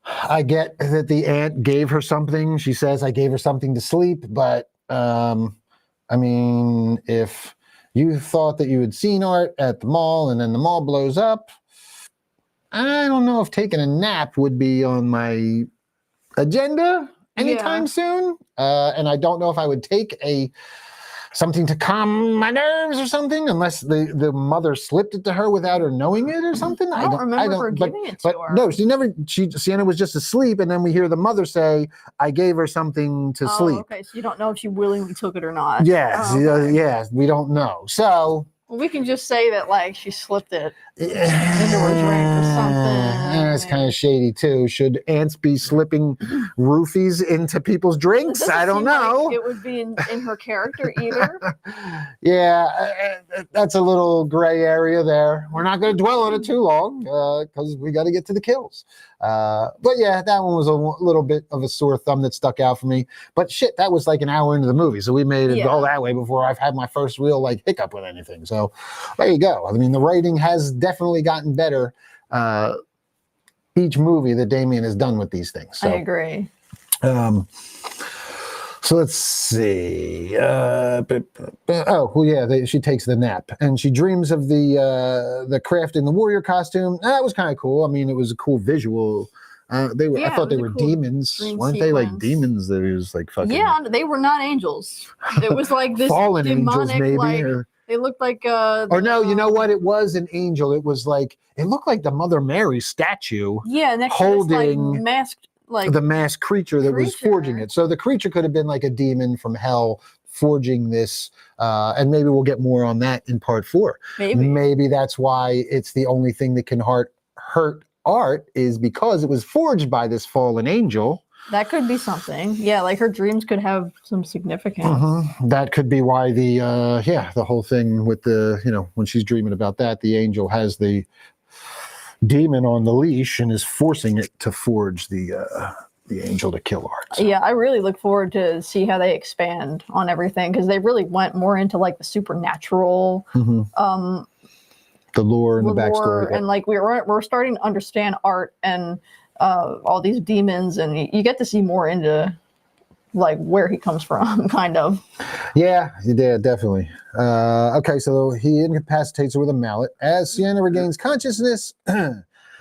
I get that the aunt gave her something. She says, I gave her something to sleep. But, I mean, if you thought that you had seen Art at the mall and then the mall blows up, I don't know if taking a nap would be on my agenda anytime soon. And I don't know if I would take something to calm my nerves or something, unless the mother slipped it to her without her knowing it or something. I don't remember her giving it to her. No, Sienna was just asleep, and then we hear the mother say, I gave her something to sleep. Okay, so you don't know if she willingly took it or not. Yes, yeah, we don't know. So we can just say that like she slipped it into her drink or something. That's kind of shady too. Should ants be slipping roofies into people's drinks? I don't know. Like it would be in her character either. Yeah, that's a little gray area there. We're not going to dwell on it too long because we got to get to the kills. But yeah, that one was a little bit of a sore thumb that stuck out for me. But shit, that was like an hour into the movie, so we made it go that way before I've had my first real like hiccup with anything. So there you go. I mean, the writing has definitely gotten better each movie that Damien has done with these things. So, I agree. So let's see. She takes the nap and she dreams of the crafting the warrior costume. That was kind of cool. I mean, it was a cool visual. I thought they were cool demons, weren't they? Like demons that was like fucking. Yeah, they were not angels. It was like this fallen demonic, angels, maybe. Like, they looked like or no, you know what? It was an angel. It was like it looked like the Mother Mary statue. Yeah, next holding to this, like, masked. Like the masked creature that was forging it. So the creature could have been like a demon from hell forging this, and maybe we'll get more on that in part 4. Maybe that's why it's the only thing that can hurt Art is because it was forged by this fallen angel. That could be something. Yeah, like her dreams could have some significance. That could be why the whole thing with the, when she's dreaming about that, the angel has the demon on the leash and is forcing it to forge the angel to kill Art. So. Yeah, I really look forward to see how they expand on everything because they really went more into like the supernatural, the lore and the backstory, and like we're starting to understand Art and all these demons, and you get to see more into like where he comes from, kind of. Yeah, definitely. Okay, so he incapacitates her with a mallet. As Sienna regains consciousness,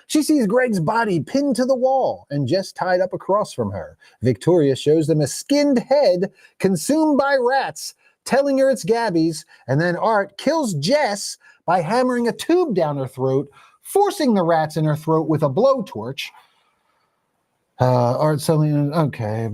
she sees Greg's body pinned to the wall and Jess tied up across from her. Victoria shows them a skinned head consumed by rats, telling her it's Gabby's, and then Art kills Jess by hammering a tube down her throat, forcing the rats in her throat with a blowtorch. Art suddenly, okay,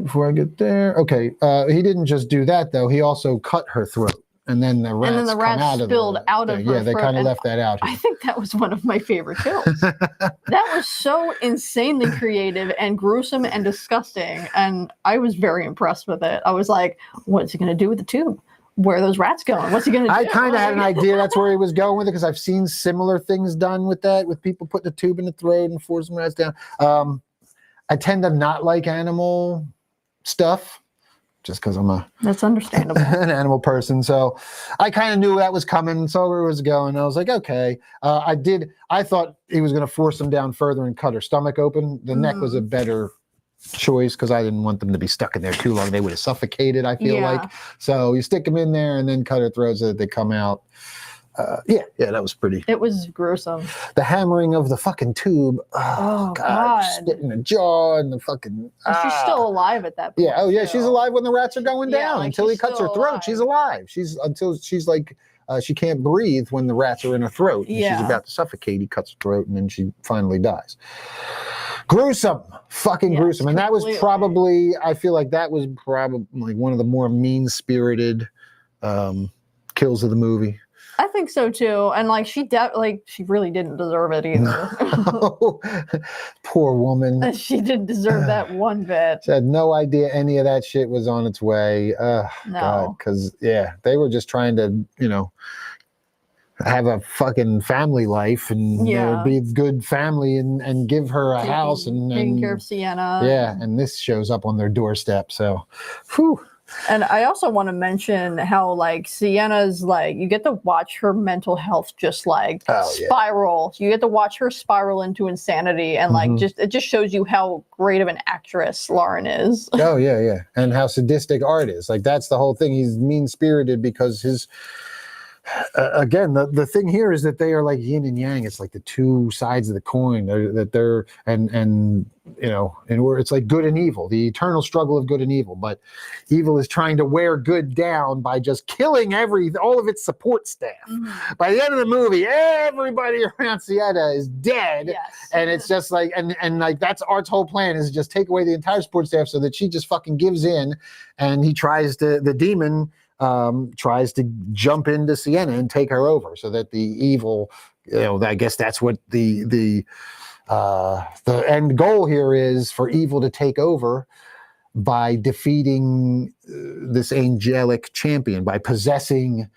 before I get there. Okay, he didn't just do that, though. He also cut her throat. And then the rats, spilled out of her Yeah, they kind of left that out. I think that was one of my favorite kills. That was so insanely creative and gruesome and disgusting. And I was very impressed with it. I was like, what's he going to do with the tube? Where are those rats going? What's he going to do? I kind of had an idea that's where he was going with it because I've seen similar things done with that, with people putting a tube in the throat and forcing rats down. I tend to not like animal stuff just because I'm that's understandable. an animal person. So I kind of knew that was coming. So where it was going. I was like, okay. I thought he was going to force them down further and cut her stomach open. The neck was a better choice because I didn't want them to be stuck in there too long. They would have suffocated, I feel like. So you stick them in there and then cut her throat so that they come out. That was pretty. It was gruesome. The hammering of the fucking tube. Oh God. Spit in the jaw and the fucking. And she's still alive at that point. Yeah. Oh yeah. She's alive when the rats are going down. Like until he cuts her throat. She's alive. Until she's like. She can't breathe when the rats are in her throat. And she's about to suffocate. He cuts her throat and then she finally dies. Gruesome. Fucking gruesome. And that was probably, I feel like that was probably one of the more mean-spirited kills of the movie. I think so too. And like she really didn't deserve it either. Poor woman. She didn't deserve that one bit. She had no idea any of that shit was on its way. No. God, because they were just trying to, have a fucking family life and be a good family and give her a house and taking care of Sienna. Yeah, and this shows up on their doorstep. So, whew. And I also want to mention how like Sienna's like you get to watch her mental health just like spiral. You get to watch her spiral into insanity, and like it just shows you how great of an actress Lauren is. Oh yeah, and how sadistic Art is. Like that's the whole thing. He's mean spirited because his. Again, the thing here is that they are like yin and yang. It's like the two sides of the coin they're and you know, and where it's like good and evil, the eternal struggle of good and evil. But evil is trying to wear good down by just killing all of its support staff. By the end of the movie, everybody around Sienna is dead, and it's just like and like that's Art's whole plan is just take away the entire support staff so that she just fucking gives in, and he tries to the demon. Tries to jump into Sienna and take her over, so that the evil, you know, I guess that's what the end goal here is for evil to take over by defeating this angelic champion, by possessing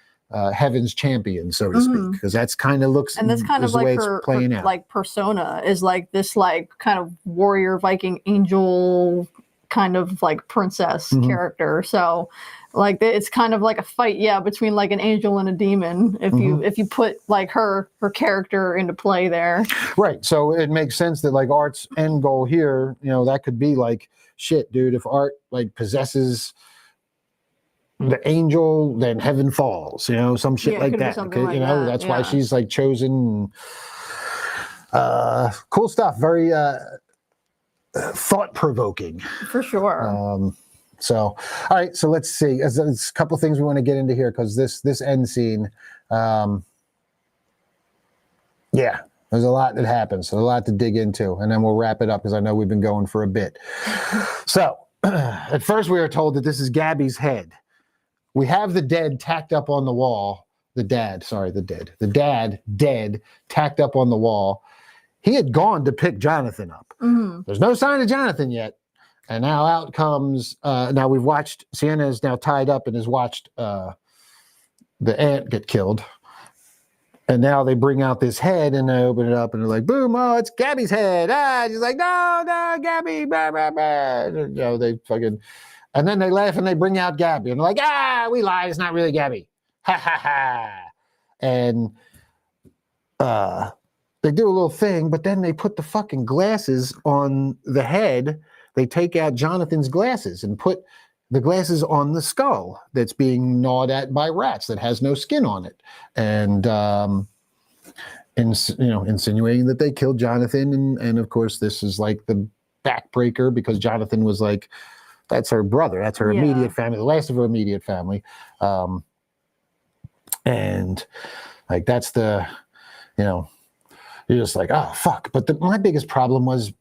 heaven's champion, so to speak, because that's kind of looks and that's kind of like her like persona is like this like kind of warrior Viking angel kind of like princess character. So like it's kind of like a fight between like an angel and a demon if you put like her character into play there, right? So it makes sense that like Art's end goal here, you know, that could be like shit, dude, if Art like possesses the angel, then heaven falls, you know, some shit like that, okay? You know, that's why she's like chosen. Cool stuff, very thought-provoking for sure. So, all right. So let's see. There's a couple things we want to get into here because this end scene, there's a lot that happens. So a lot to dig into, and then we'll wrap it up because I know we've been going for a bit. So at first we were told that this is Gabby's head. We have the dead tacked up on the wall. The dad dead tacked up on the wall. He had gone to pick Jonathan up. There's no sign of Jonathan yet. And now out comes, now we've watched, Sienna is now tied up and has watched the aunt get killed. And now they bring out this head and they open it up and they're like, boom, oh, it's Gabby's head. She's like, no, Gabby, blah, blah, blah. You know, they fucking, and then they laugh and they bring out Gabby and they're like, we lied, it's not really Gabby. Ha, ha, ha. And they do a little thing, but then they put the fucking glasses on the head. They take out Jonathan's glasses and put the glasses on the skull that's being gnawed at by rats that has no skin on it, and insinuating that they killed Jonathan. And of course, this is like the backbreaker because Jonathan was like, that's her brother, that's her immediate family, the last of her immediate family, and like that's the, you know, you're just like, oh fuck. But my biggest problem was,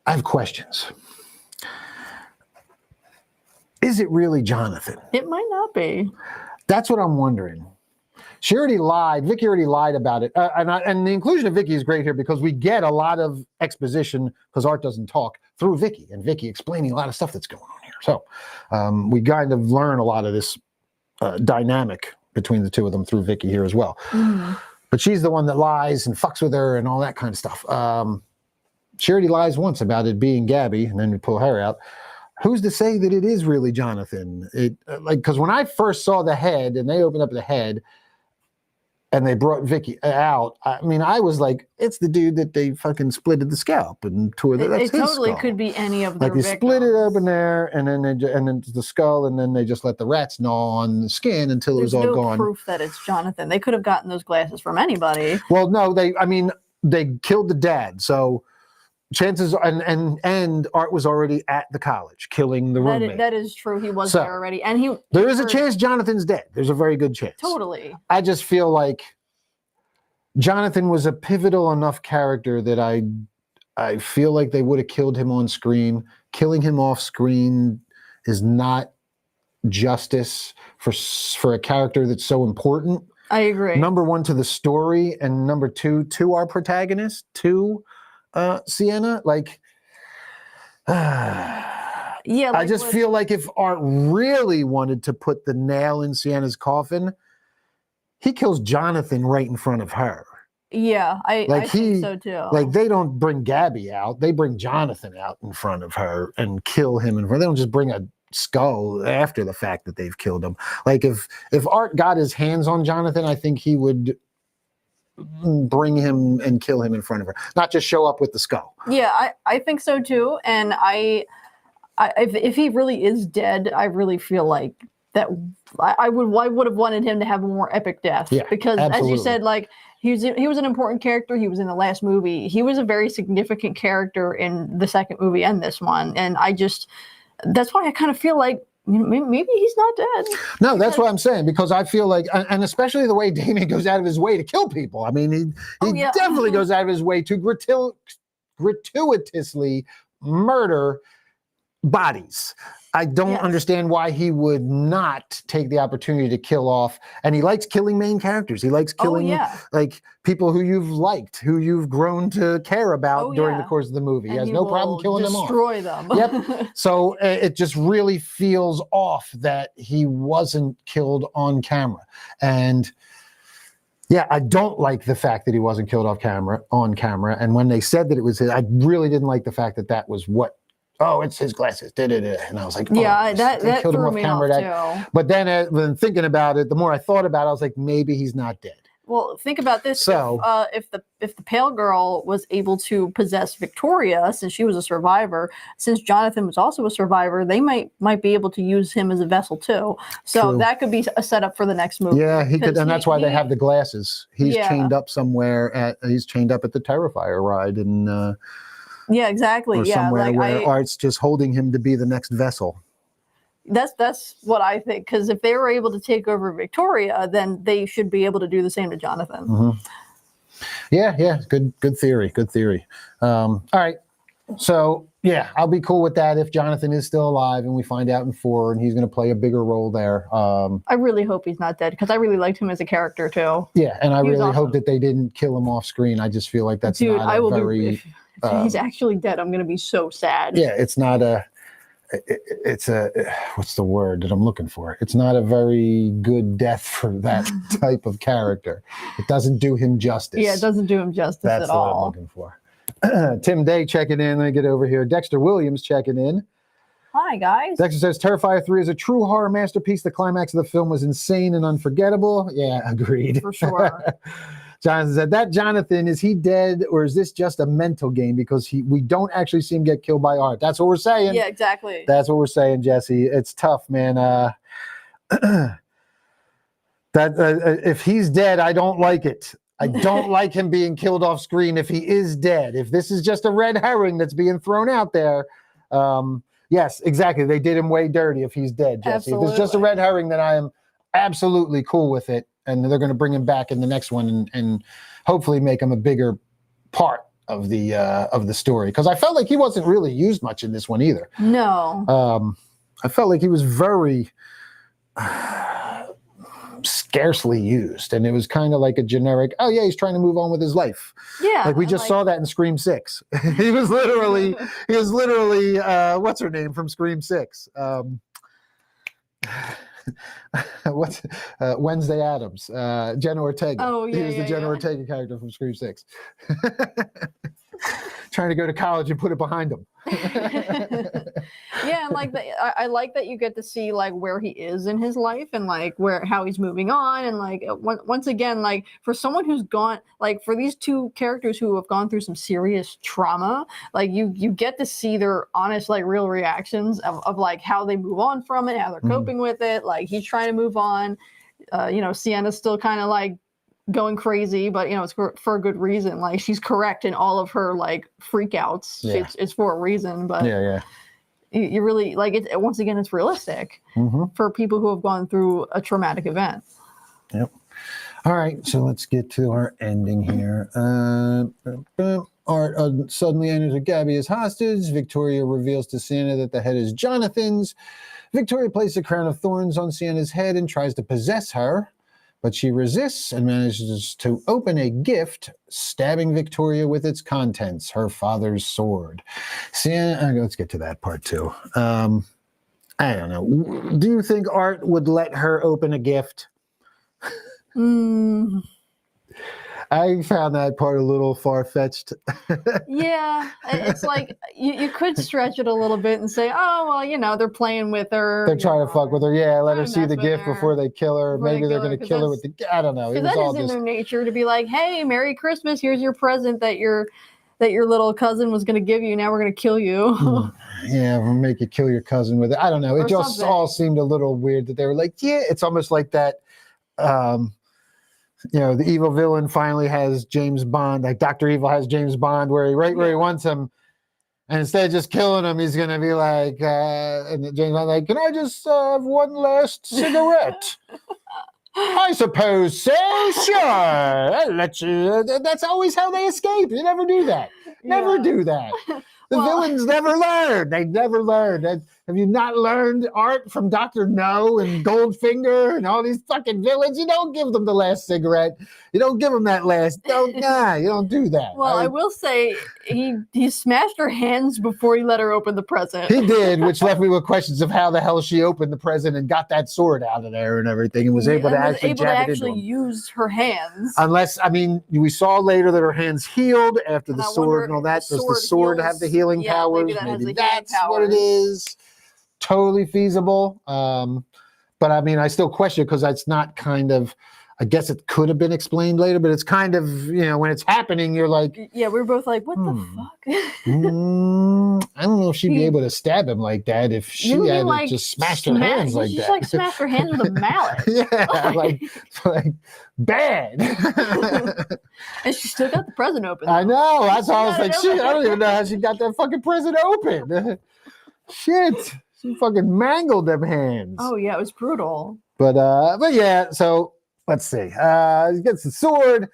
I have questions. Is it really Jonathan? It might not be. That's what I'm wondering. She already lied. Vicky already lied about it. And the inclusion of Vicky is great here because we get a lot of exposition because Art doesn't talk through Vicky and Vicky explaining a lot of stuff that's going on here. So we kind of learn a lot of this dynamic between the two of them through Vicky here as well. But she's the one that lies and fucks with her and all that kind of stuff. She already lies once about it being Gabby, and then we pull her out. Who's to say that it is really Jonathan? Because when I first saw the head and they opened up the head and they brought Vicky out, I mean, I was like, it's the dude that they fucking splitted the scalp and tore the. That's it totally skull. Could be any of their like they victims. Split it open there, and then the skull, and then they just let the rats gnaw on the skin until it was all gone. There's no proof that it's Jonathan. They could have gotten those glasses from anybody. Well, no, they killed the dad, so. Chances are, and Art was already at the college killing the roommate. That is true. He was there already, and there is a chance Jonathan's dead. There's a very good chance. Totally. I just feel like Jonathan was a pivotal enough character that I feel like they would have killed him on screen. Killing him off screen is not justice for a character that's so important. I agree. Number one, to the story, and number two, to our protagonist, Sienna, I just feel like if Art really wanted to put the nail in Sienna's coffin, he kills Jonathan right in front of her. Yeah, I think so too. Like they don't bring Gabby out; they bring Jonathan out in front of her and kill him. They don't just bring a skull after the fact that they've killed him. Like if Art got his hands on Jonathan, I think he would bring him and kill him in front of her, not just show up with the skull. Yeah, I think so too. And if he really is dead, I really feel like that I would have wanted him to have a more epic death. Yeah, because absolutely. as you said, like he was an important character. He was in the last movie. He was a very significant character in the second movie and this one. And that's why I kind of feel like maybe he's not dead. No, that's what I'm saying, because I feel like, and especially the way Damien goes out of his way to kill people. I mean, he definitely goes out of his way to gratuitously murder bodies. I don't understand why he would not take the opportunity to kill off. And he likes killing main characters. He likes killing like people who you've liked, who you've grown to care about during the course of the movie. He has no problem killing them off. Destroy them. Yep. So it just really feels off that he wasn't killed on camera. And yeah, I don't like the fact that he wasn't killed on camera. And when they said that it was his, I really didn't like the fact that that was what. Oh, it's his glasses. And I was like, that threw me off too. But then thinking about it, the more I thought about it, I was like, maybe he's not dead. Well, think about this. So if the pale girl was able to possess Victoria, since she was a survivor, since Jonathan was also a survivor, they might be able to use him as a vessel too. So that could be a setup for the next movie. Yeah, he could, and that's why they have the glasses. He's chained up somewhere he's chained up at the Terrifier ride and. Yeah, exactly. Or somewhere where Art's just holding him to be the next vessel. That's what I think. Because if they were able to take over Victoria, then they should be able to do the same to Jonathan. Mm-hmm. Yeah. Good theory. All right. So yeah, I'll be cool with that if Jonathan is still alive and we find out in 4 and he's going to play a bigger role there. I really hope he's not dead because I really liked him as a character too. Yeah, and I really hope that they didn't kill him off screen. I just feel like that's not a very. If he's actually dead, I'm going to be so sad. Yeah, it's not it's a, what's the word that I'm looking for? It's not a very good death for that type of character. It doesn't do him justice. Yeah, it doesn't do him justice at all. That's what I'm looking for. Tim Day checking in. Let me get over here. Dexter Williams checking in. Hi, guys. Dexter says, Terrifier 3 is a true horror masterpiece. The climax of the film was insane and unforgettable. Yeah, agreed. For sure. Jonathan said, that Jonathan, is he dead or is this just a mental game? Because we don't actually see him get killed by Art. That's what we're saying. Yeah, exactly. That's what we're saying, Jesse. It's tough, man. If he's dead, I don't like it. I don't like him being killed off screen if he is dead. If this is just a red herring that's being thrown out there, yes, exactly. They did him way dirty if he's dead, Jesse. Absolutely. If it's just a red herring, then I am absolutely cool with it. And they're going to bring him back in the next one and hopefully make him a bigger part of the story. Because I felt like he wasn't really used much in this one either. No. I felt like he was very scarcely used. And it was kind of like a generic, oh yeah, he's trying to move on with his life. Yeah. Like we just saw that in Scream 6. he was literally, what's her name from Scream 6? What's Wednesday Addams, Jenna Ortega. Oh yeah, he was the Jenna Ortega character from Scream 6. Trying to go to college and put it behind him. Yeah, and like I like that you get to see like where he is in his life and like how he's moving on, and like once again, like for someone who's gone, like for these two characters who have gone through some serious trauma, like you get to see their honest, like real reactions of like how they move on from it, how they're coping with it. Like he's trying to move on. Sienna's still kind of like going crazy, but it's for a good reason. Like she's correct in all of her like freakouts. Yeah. It's for a reason. But yeah. You really like it. Once again, it's realistic for people who have gone through a traumatic event. Yep. All right, so let's get to our ending here. Art suddenly enters with Gabby as hostage. Victoria reveals to Sienna that the head is Jonathan's. Victoria places a crown of thorns on Sienna's head and tries to possess her, but she resists and manages to open a gift, stabbing Victoria with its contents, her father's sword. Sienna, let's get to that part too. I don't know. Do you think Art would let her open a gift? I found that part a little far-fetched. Yeah, it's like you could stretch it a little bit and say, oh well, you know, they're playing with her. They're trying to fuck with her. Yeah, let her Trying to see the mess with gift her before they kill her. before they Maybe they're kill her, going to 'cause kill her with the. I don't know. It Because was that all is in just. their nature to be like, hey, Merry Christmas, here's your present that your little cousin was going to give you. Now we're going to kill you. Yeah, we'll make you kill your cousin with it. I don't know. It Or just something. all seemed a little weird that they were like, yeah, it's almost like that. The evil villain finally has James Bond, like Dr. Evil has James Bond, where he wants him, and instead of just killing him, he's gonna be like, and James Bond like, can I just have one last cigarette? I suppose so. Sure, I'll let you. That's always how they escape. You never do that. Never Yeah. do that. The villains never learn. They never learn. Have you not learned art from Dr. No and Goldfinger and all these fucking villains? You don't give them the last cigarette. You don't give them that last. You don't do that. Well, I will say he smashed her hands before he let her open the present. He did, which left me with questions of how the hell she opened the present and got that sword out of there and everything, and was able to actually use her hands. Unless, we saw later that her hands healed after And the I sword wonder and all if that. the Does the sword have the healing yeah, powers? maybe that has the healing That's what it powers. is. Totally feasible. But I still question because that's not kind of. I guess it could have been explained later, but it's kind of, when it's happening, you're like, yeah, we're both like, what the fuck? I don't know if she'd be able to stab him like that if she had just smashed her hands like she that. just like smashed her hands with a mallet. Yeah, like bad. And she still got the present open. I know. That's why I was got like, it shit, open. I don't even know how she got that fucking present open. Shit. She fucking mangled them hands. Oh yeah, it was brutal. But yeah, so let's see. He gets the sword.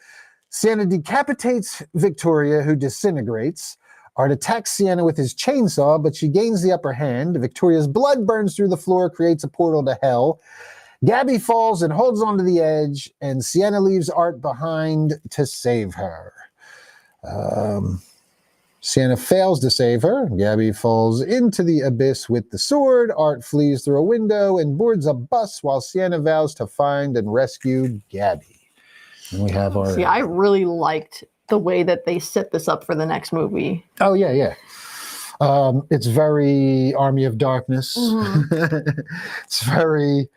Sienna decapitates Victoria, who disintegrates. Art attacks Sienna with his chainsaw, but she gains the upper hand. Victoria's blood burns through the floor, creates a portal to hell. Gabby falls and holds onto the edge, and Sienna leaves Art behind to save her. Sienna fails to save her. Gabby falls into the abyss with the sword. Art flees through a window and boards a bus while Sienna vows to find and rescue Gabby. And we have our... See, I really liked the way that they set this up for the next movie. Oh, yeah. It's very Army of Darkness. Mm-hmm. It's very...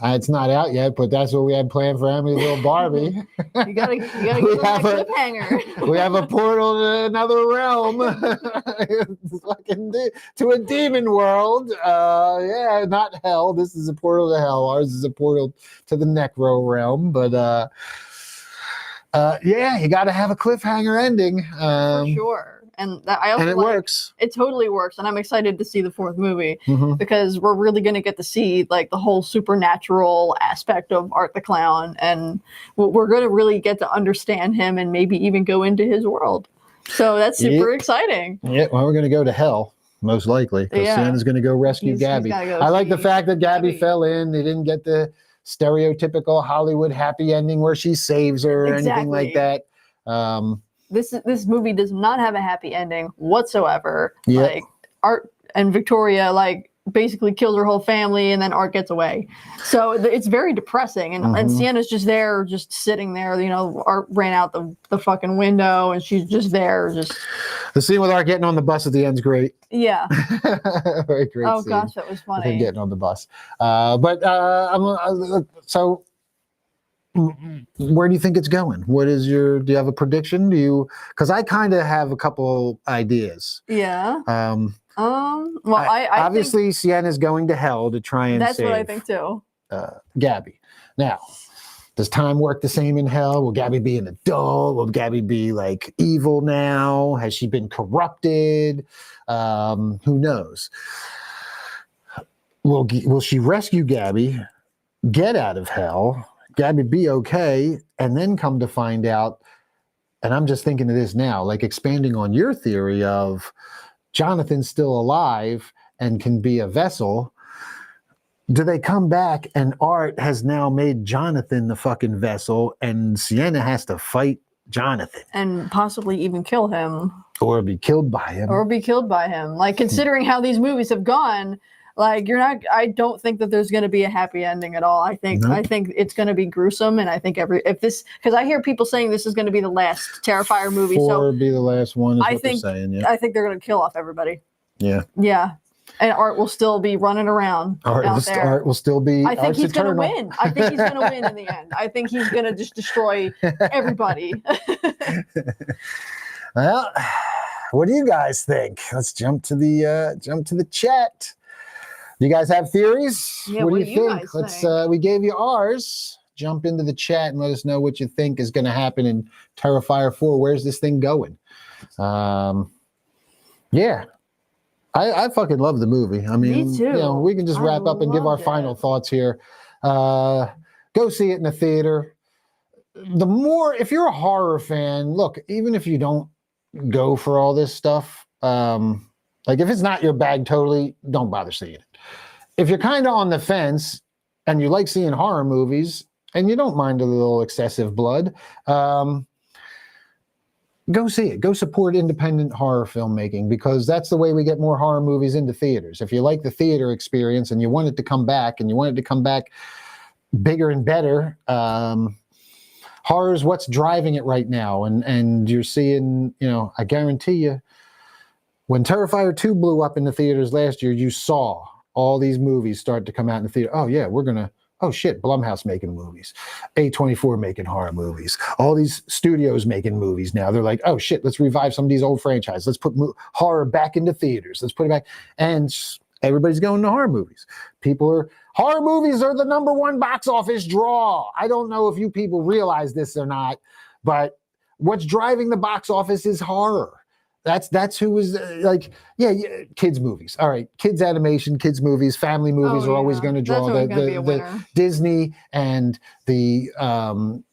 It's not out yet, but that's what we had planned for Emily's Little Barbie. You gotta give them that cliffhanger. We have a portal to another realm. To a demon world. Yeah, not hell. This is a portal to hell. Ours is a portal to the Necro realm. But yeah, you got to have a cliffhanger ending. For sure. And I also and it works. It totally works. And I'm excited to see the fourth movie Mm-hmm. because we're really going to get to see like the whole supernatural aspect of Art the Clown. And we're going to really get to understand him and maybe even go into his world. So that's super exciting. Yeah, well, we're going to go to hell, most likely. Because Sienna's going to go rescue Gabby. I like the fact that Gabby fell in. They didn't get the stereotypical Hollywood happy ending where she saves her or anything like that. This movie does not have a happy ending whatsoever. Yep. Like Art and Victoria like basically kills her whole family and then Art gets away. So it's very depressing and Sienna's just there, just sitting there. Art ran out the fucking window and she's just there. Just the scene with Art getting on the bus at the end's great. Yeah. Very great. Oh scene gosh, that was funny. with him getting on the bus. So where do you think it's going? Do you have a prediction? Because I kind of have a couple ideas. Yeah. Well, I obviously think Sienna's going to hell to try and that's save what I think too. Gabby. Now, does time work the same in hell? Will Gabby be an adult? Will Gabby be like evil now? Has she been corrupted? Who knows? Will she rescue Gabby, get out of hell, Gabby be okay, and then come to find out, and I'm just thinking of this now, like expanding on your theory of Jonathan's still alive and can be a vessel. Do they come back and Art has now made Jonathan the fucking vessel and Sienna has to fight Jonathan? And possibly even kill him. Or be killed by him. Like, considering how these movies have gone, Like you're not. I don't think that there's going to be a happy ending at all. I think it's going to be gruesome, and I think because I hear people saying this is going to be the last Terrifier movie. Four be the last one. Is I what think they're saying. Yeah. I think they're going to kill off everybody. Yeah. Yeah. And Art will still be running around out there. Art will still be. I think he's going to eternal. win. I think he's going to win in the end. I think he's going to just destroy everybody. Well, what do you guys think? Let's jump to the chat. Do you guys have theories? Yeah, what do you think? guys Let's. think? We gave you ours. Jump into the chat and let us know what you think is going to happen in Terrifier 4. Where's this thing going? Yeah. I fucking love the movie. I mean, Me too. You know, we can just wrap up and give our final thoughts here. Go see it in the theater. If you're a horror fan, look, even if you don't go for all this stuff, like if it's not your bag totally, don't bother seeing it. If you're kind of on the fence and you like seeing horror movies and you don't mind a little excessive blood, go see it. Go support independent horror filmmaking, because that's the way we get more horror movies into theaters. If you like the theater experience and you want it to come back, and you want it to come back bigger and better, horror is what's driving it right now. And you're seeing, you know, I guarantee you, when Terrifier 2 blew up in the theaters last year, you saw all these movies start to come out in the theater. Oh yeah, oh shit, Blumhouse making movies, A24 making horror movies, all these studios making movies now. They're like, oh shit, let's revive some of these old franchises. Let's put horror back into theaters. Let's put it back. And everybody's going to horror movies. Horror movies are the #1 box office draw. I don't know if you people realize this or not, but what's driving the box office is horror. That's who is yeah, kids movies. All right, kids animation, kids movies, family movies are always going to draw the Disney and the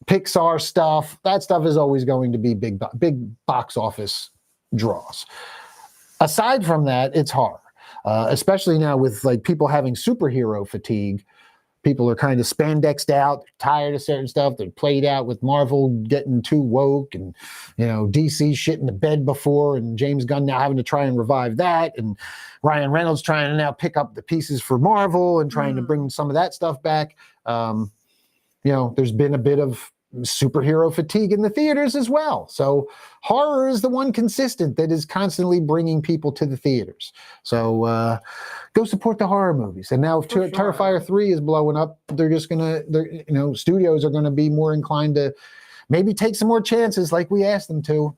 Pixar stuff. That stuff is always going to be big box office draws. Aside from that, it's horror, especially now with like people having superhero fatigue. People are kind of spandexed out, tired of certain stuff. They're played out with Marvel getting too woke, and you know, DC shit in the bed before, and James Gunn now having to try and revive that, and Ryan Reynolds trying to now pick up the pieces for Marvel and trying to bring some of that stuff back. You know, there's been a bit of superhero fatigue in the theaters as well. So horror is the one consistent that is constantly bringing people to the theaters. So go support the horror movies. And now if Terrifier 3 is blowing up, studios are going to be more inclined to maybe take some more chances like we asked them to.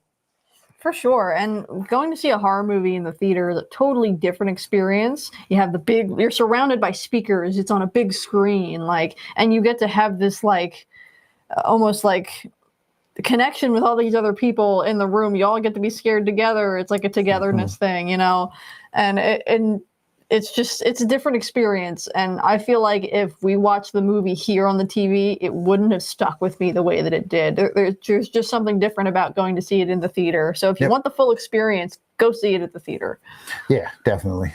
For sure. And going to see a horror movie in the theater is a totally different experience. You have you're surrounded by speakers. It's on a big screen, and you get to have this almost like connection with all these other people in the room. You all get to be scared together. It's like a togetherness thing, you know, and it's a different experience. And I feel like if we watched the movie here on the TV, it wouldn't have stuck with me the way that it did. There's just something different about going to see it in the theater. So if you want the full experience, go see it at the theater. Yeah, definitely.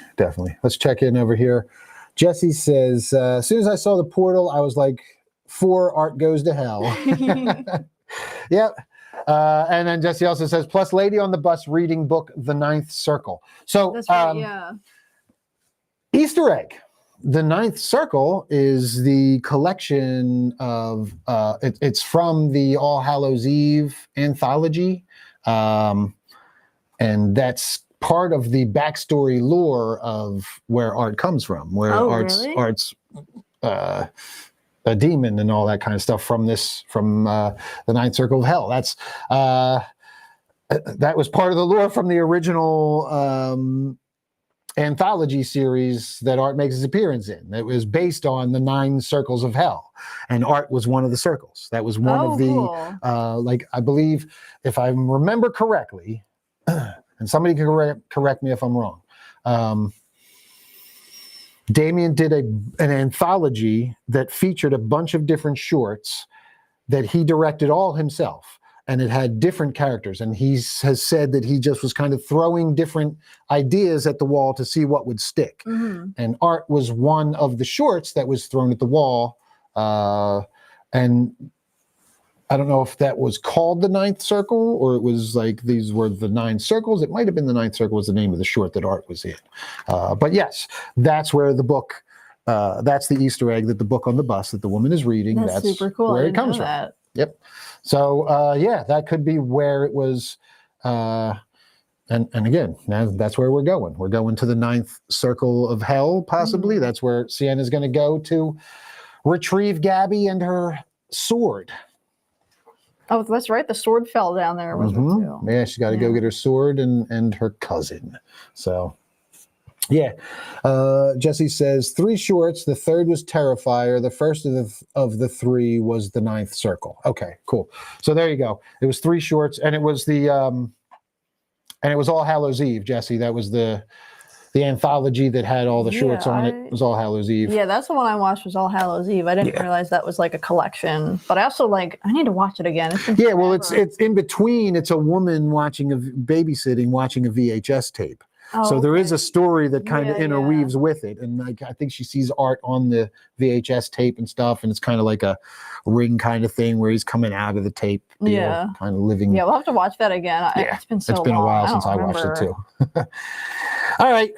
Let's check in over here. Jesse says, as soon as I saw the portal, I was like, 4 Art goes to hell. Yep. And then Jesse also says, plus lady on the bus reading book, The Ninth Circle. So that's right, yeah. Easter egg. The Ninth Circle is the collection of, it's from the All Hallows Eve anthology. And that's part of the backstory lore of where Art comes from, where Art's a demon and all that kind of stuff from the Ninth Circle of Hell. That's that was part of the lore from the original anthology series that Art makes his appearance in. It was based on the 9 circles of hell, and Art was one of the circles. That was one of the cool. I believe, if I remember correctly, and somebody can correct me if I'm wrong. Damien did an anthology that featured a bunch of different shorts that he directed all himself, and it had different characters. And he has said that he just was kind of throwing different ideas at the wall to see what would stick. Mm-hmm. And Art was one of the shorts that was thrown at the wall. And I don't know if that was called the Ninth Circle or it was like these were the 9 circles. It might have been the Ninth Circle was the name of the short that Art was in. But yes, that's where the book, that's the Easter egg that the book on the bus that the woman is reading. That's super cool. Where I it didn't comes know from. that. Yep. So yeah, that could be where it was. And again, now that's where we're going. We're going to the 9th circle of hell, possibly. That's where Sienna's going to go to retrieve Gabby and her sword. Oh, that's right. The sword fell down there, wasn't it, too? Yeah, she's got to go get her sword and her cousin. So, yeah. Jesse says 3 shorts. The third was Terrifier. The first of the 3 was the 9th circle. Okay, cool. So there you go. It was 3 shorts, and it was the and it was All Hallows Eve, Jesse. That was the anthology that had all the shorts on it. It was All Hallows Eve. Yeah, that's the one I watched was All Hallows Eve. I didn't realize that was like a collection. But I also I need to watch it again. Yeah, well, it's in between. It's a woman babysitting, watching a VHS tape. Oh, so there is a story that kind of Yeah, interweaves with it. And I think she sees Art on the VHS tape and stuff. And it's kind of like a Ring kind of thing where he's coming out of the tape. Yeah. Kind of living. Yeah, we'll have to watch that again. It's been so long. It's been a while since I watched it too. All right.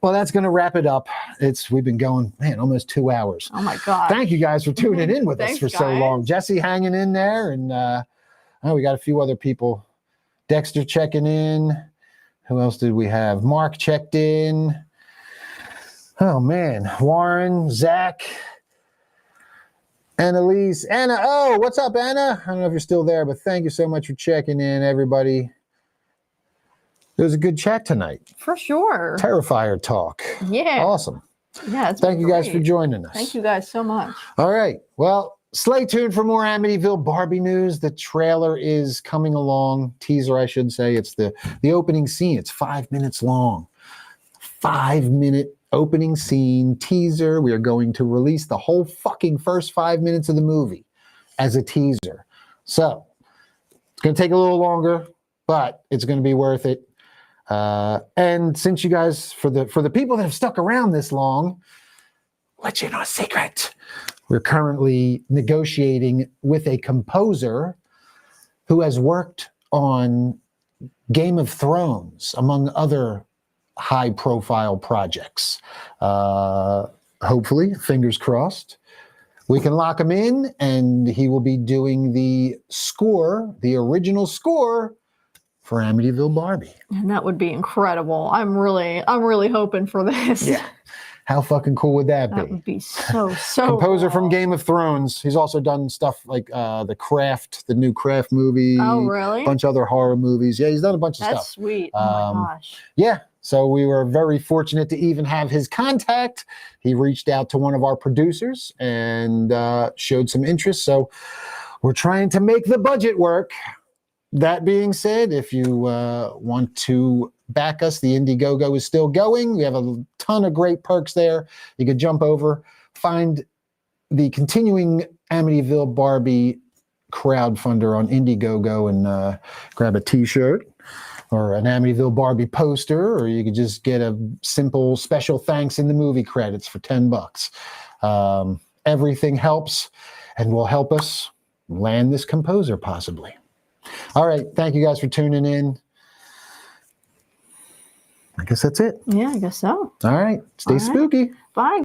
Well, that's going to wrap it up. We've been going, man, almost 2 hours. Oh my God. Thank you guys for tuning in with us for so long. Jesse hanging in there. And we got a few other people. Dexter checking in. Who else did we have? Mark checked in. Oh, man. Warren, Zach, Annalise, Anna. Oh, what's up, Anna? I don't know if you're still there, but thank you so much for checking in, everybody. It was a good chat tonight. For sure. Terrifier talk. Yeah. Awesome. Yeah. Thank you guys for joining us. Thank you guys so much. All right. Well, stay tuned for more Amityville Barbie news. The trailer is coming along. Teaser, I should say. It's the opening scene. It's 5 minutes long. 5-minute opening scene teaser. We are going to release the whole fucking first 5 minutes of the movie as a teaser. So it's going to take a little longer, but it's going to be worth it. And since you guys, for the people that have stuck around this long, let you know a secret. We're currently negotiating with a composer who has worked on Game of Thrones, among other high-profile projects. Hopefully, fingers crossed, we can lock him in, and he will be doing the score, the original score, for Amityville Barbie. And that would be incredible. I'm really hoping for this. Yeah. How fucking cool would that be? That would be so Composer cool. from Game of Thrones. He's also done stuff like The Craft, the new Craft movie. Oh, really? A bunch of other horror movies. Yeah, he's done a bunch of stuff. That's sweet. Oh my gosh. Yeah. So we were very fortunate to even have his contact. He reached out to one of our producers and showed some interest. So we're trying to make the budget work. That being said, if you want to back us, the Indiegogo is still going. We have a ton of great perks there. You could jump over, find the continuing Amityville Barbie crowdfunder on Indiegogo and grab a t-shirt or an Amityville Barbie poster, or you could just get a simple special thanks in the movie credits for $10. Everything helps and will help us land this composer possibly. All right. Thank you guys for tuning in. I guess that's it. Yeah, I guess so. All right. Stay spooky. Bye.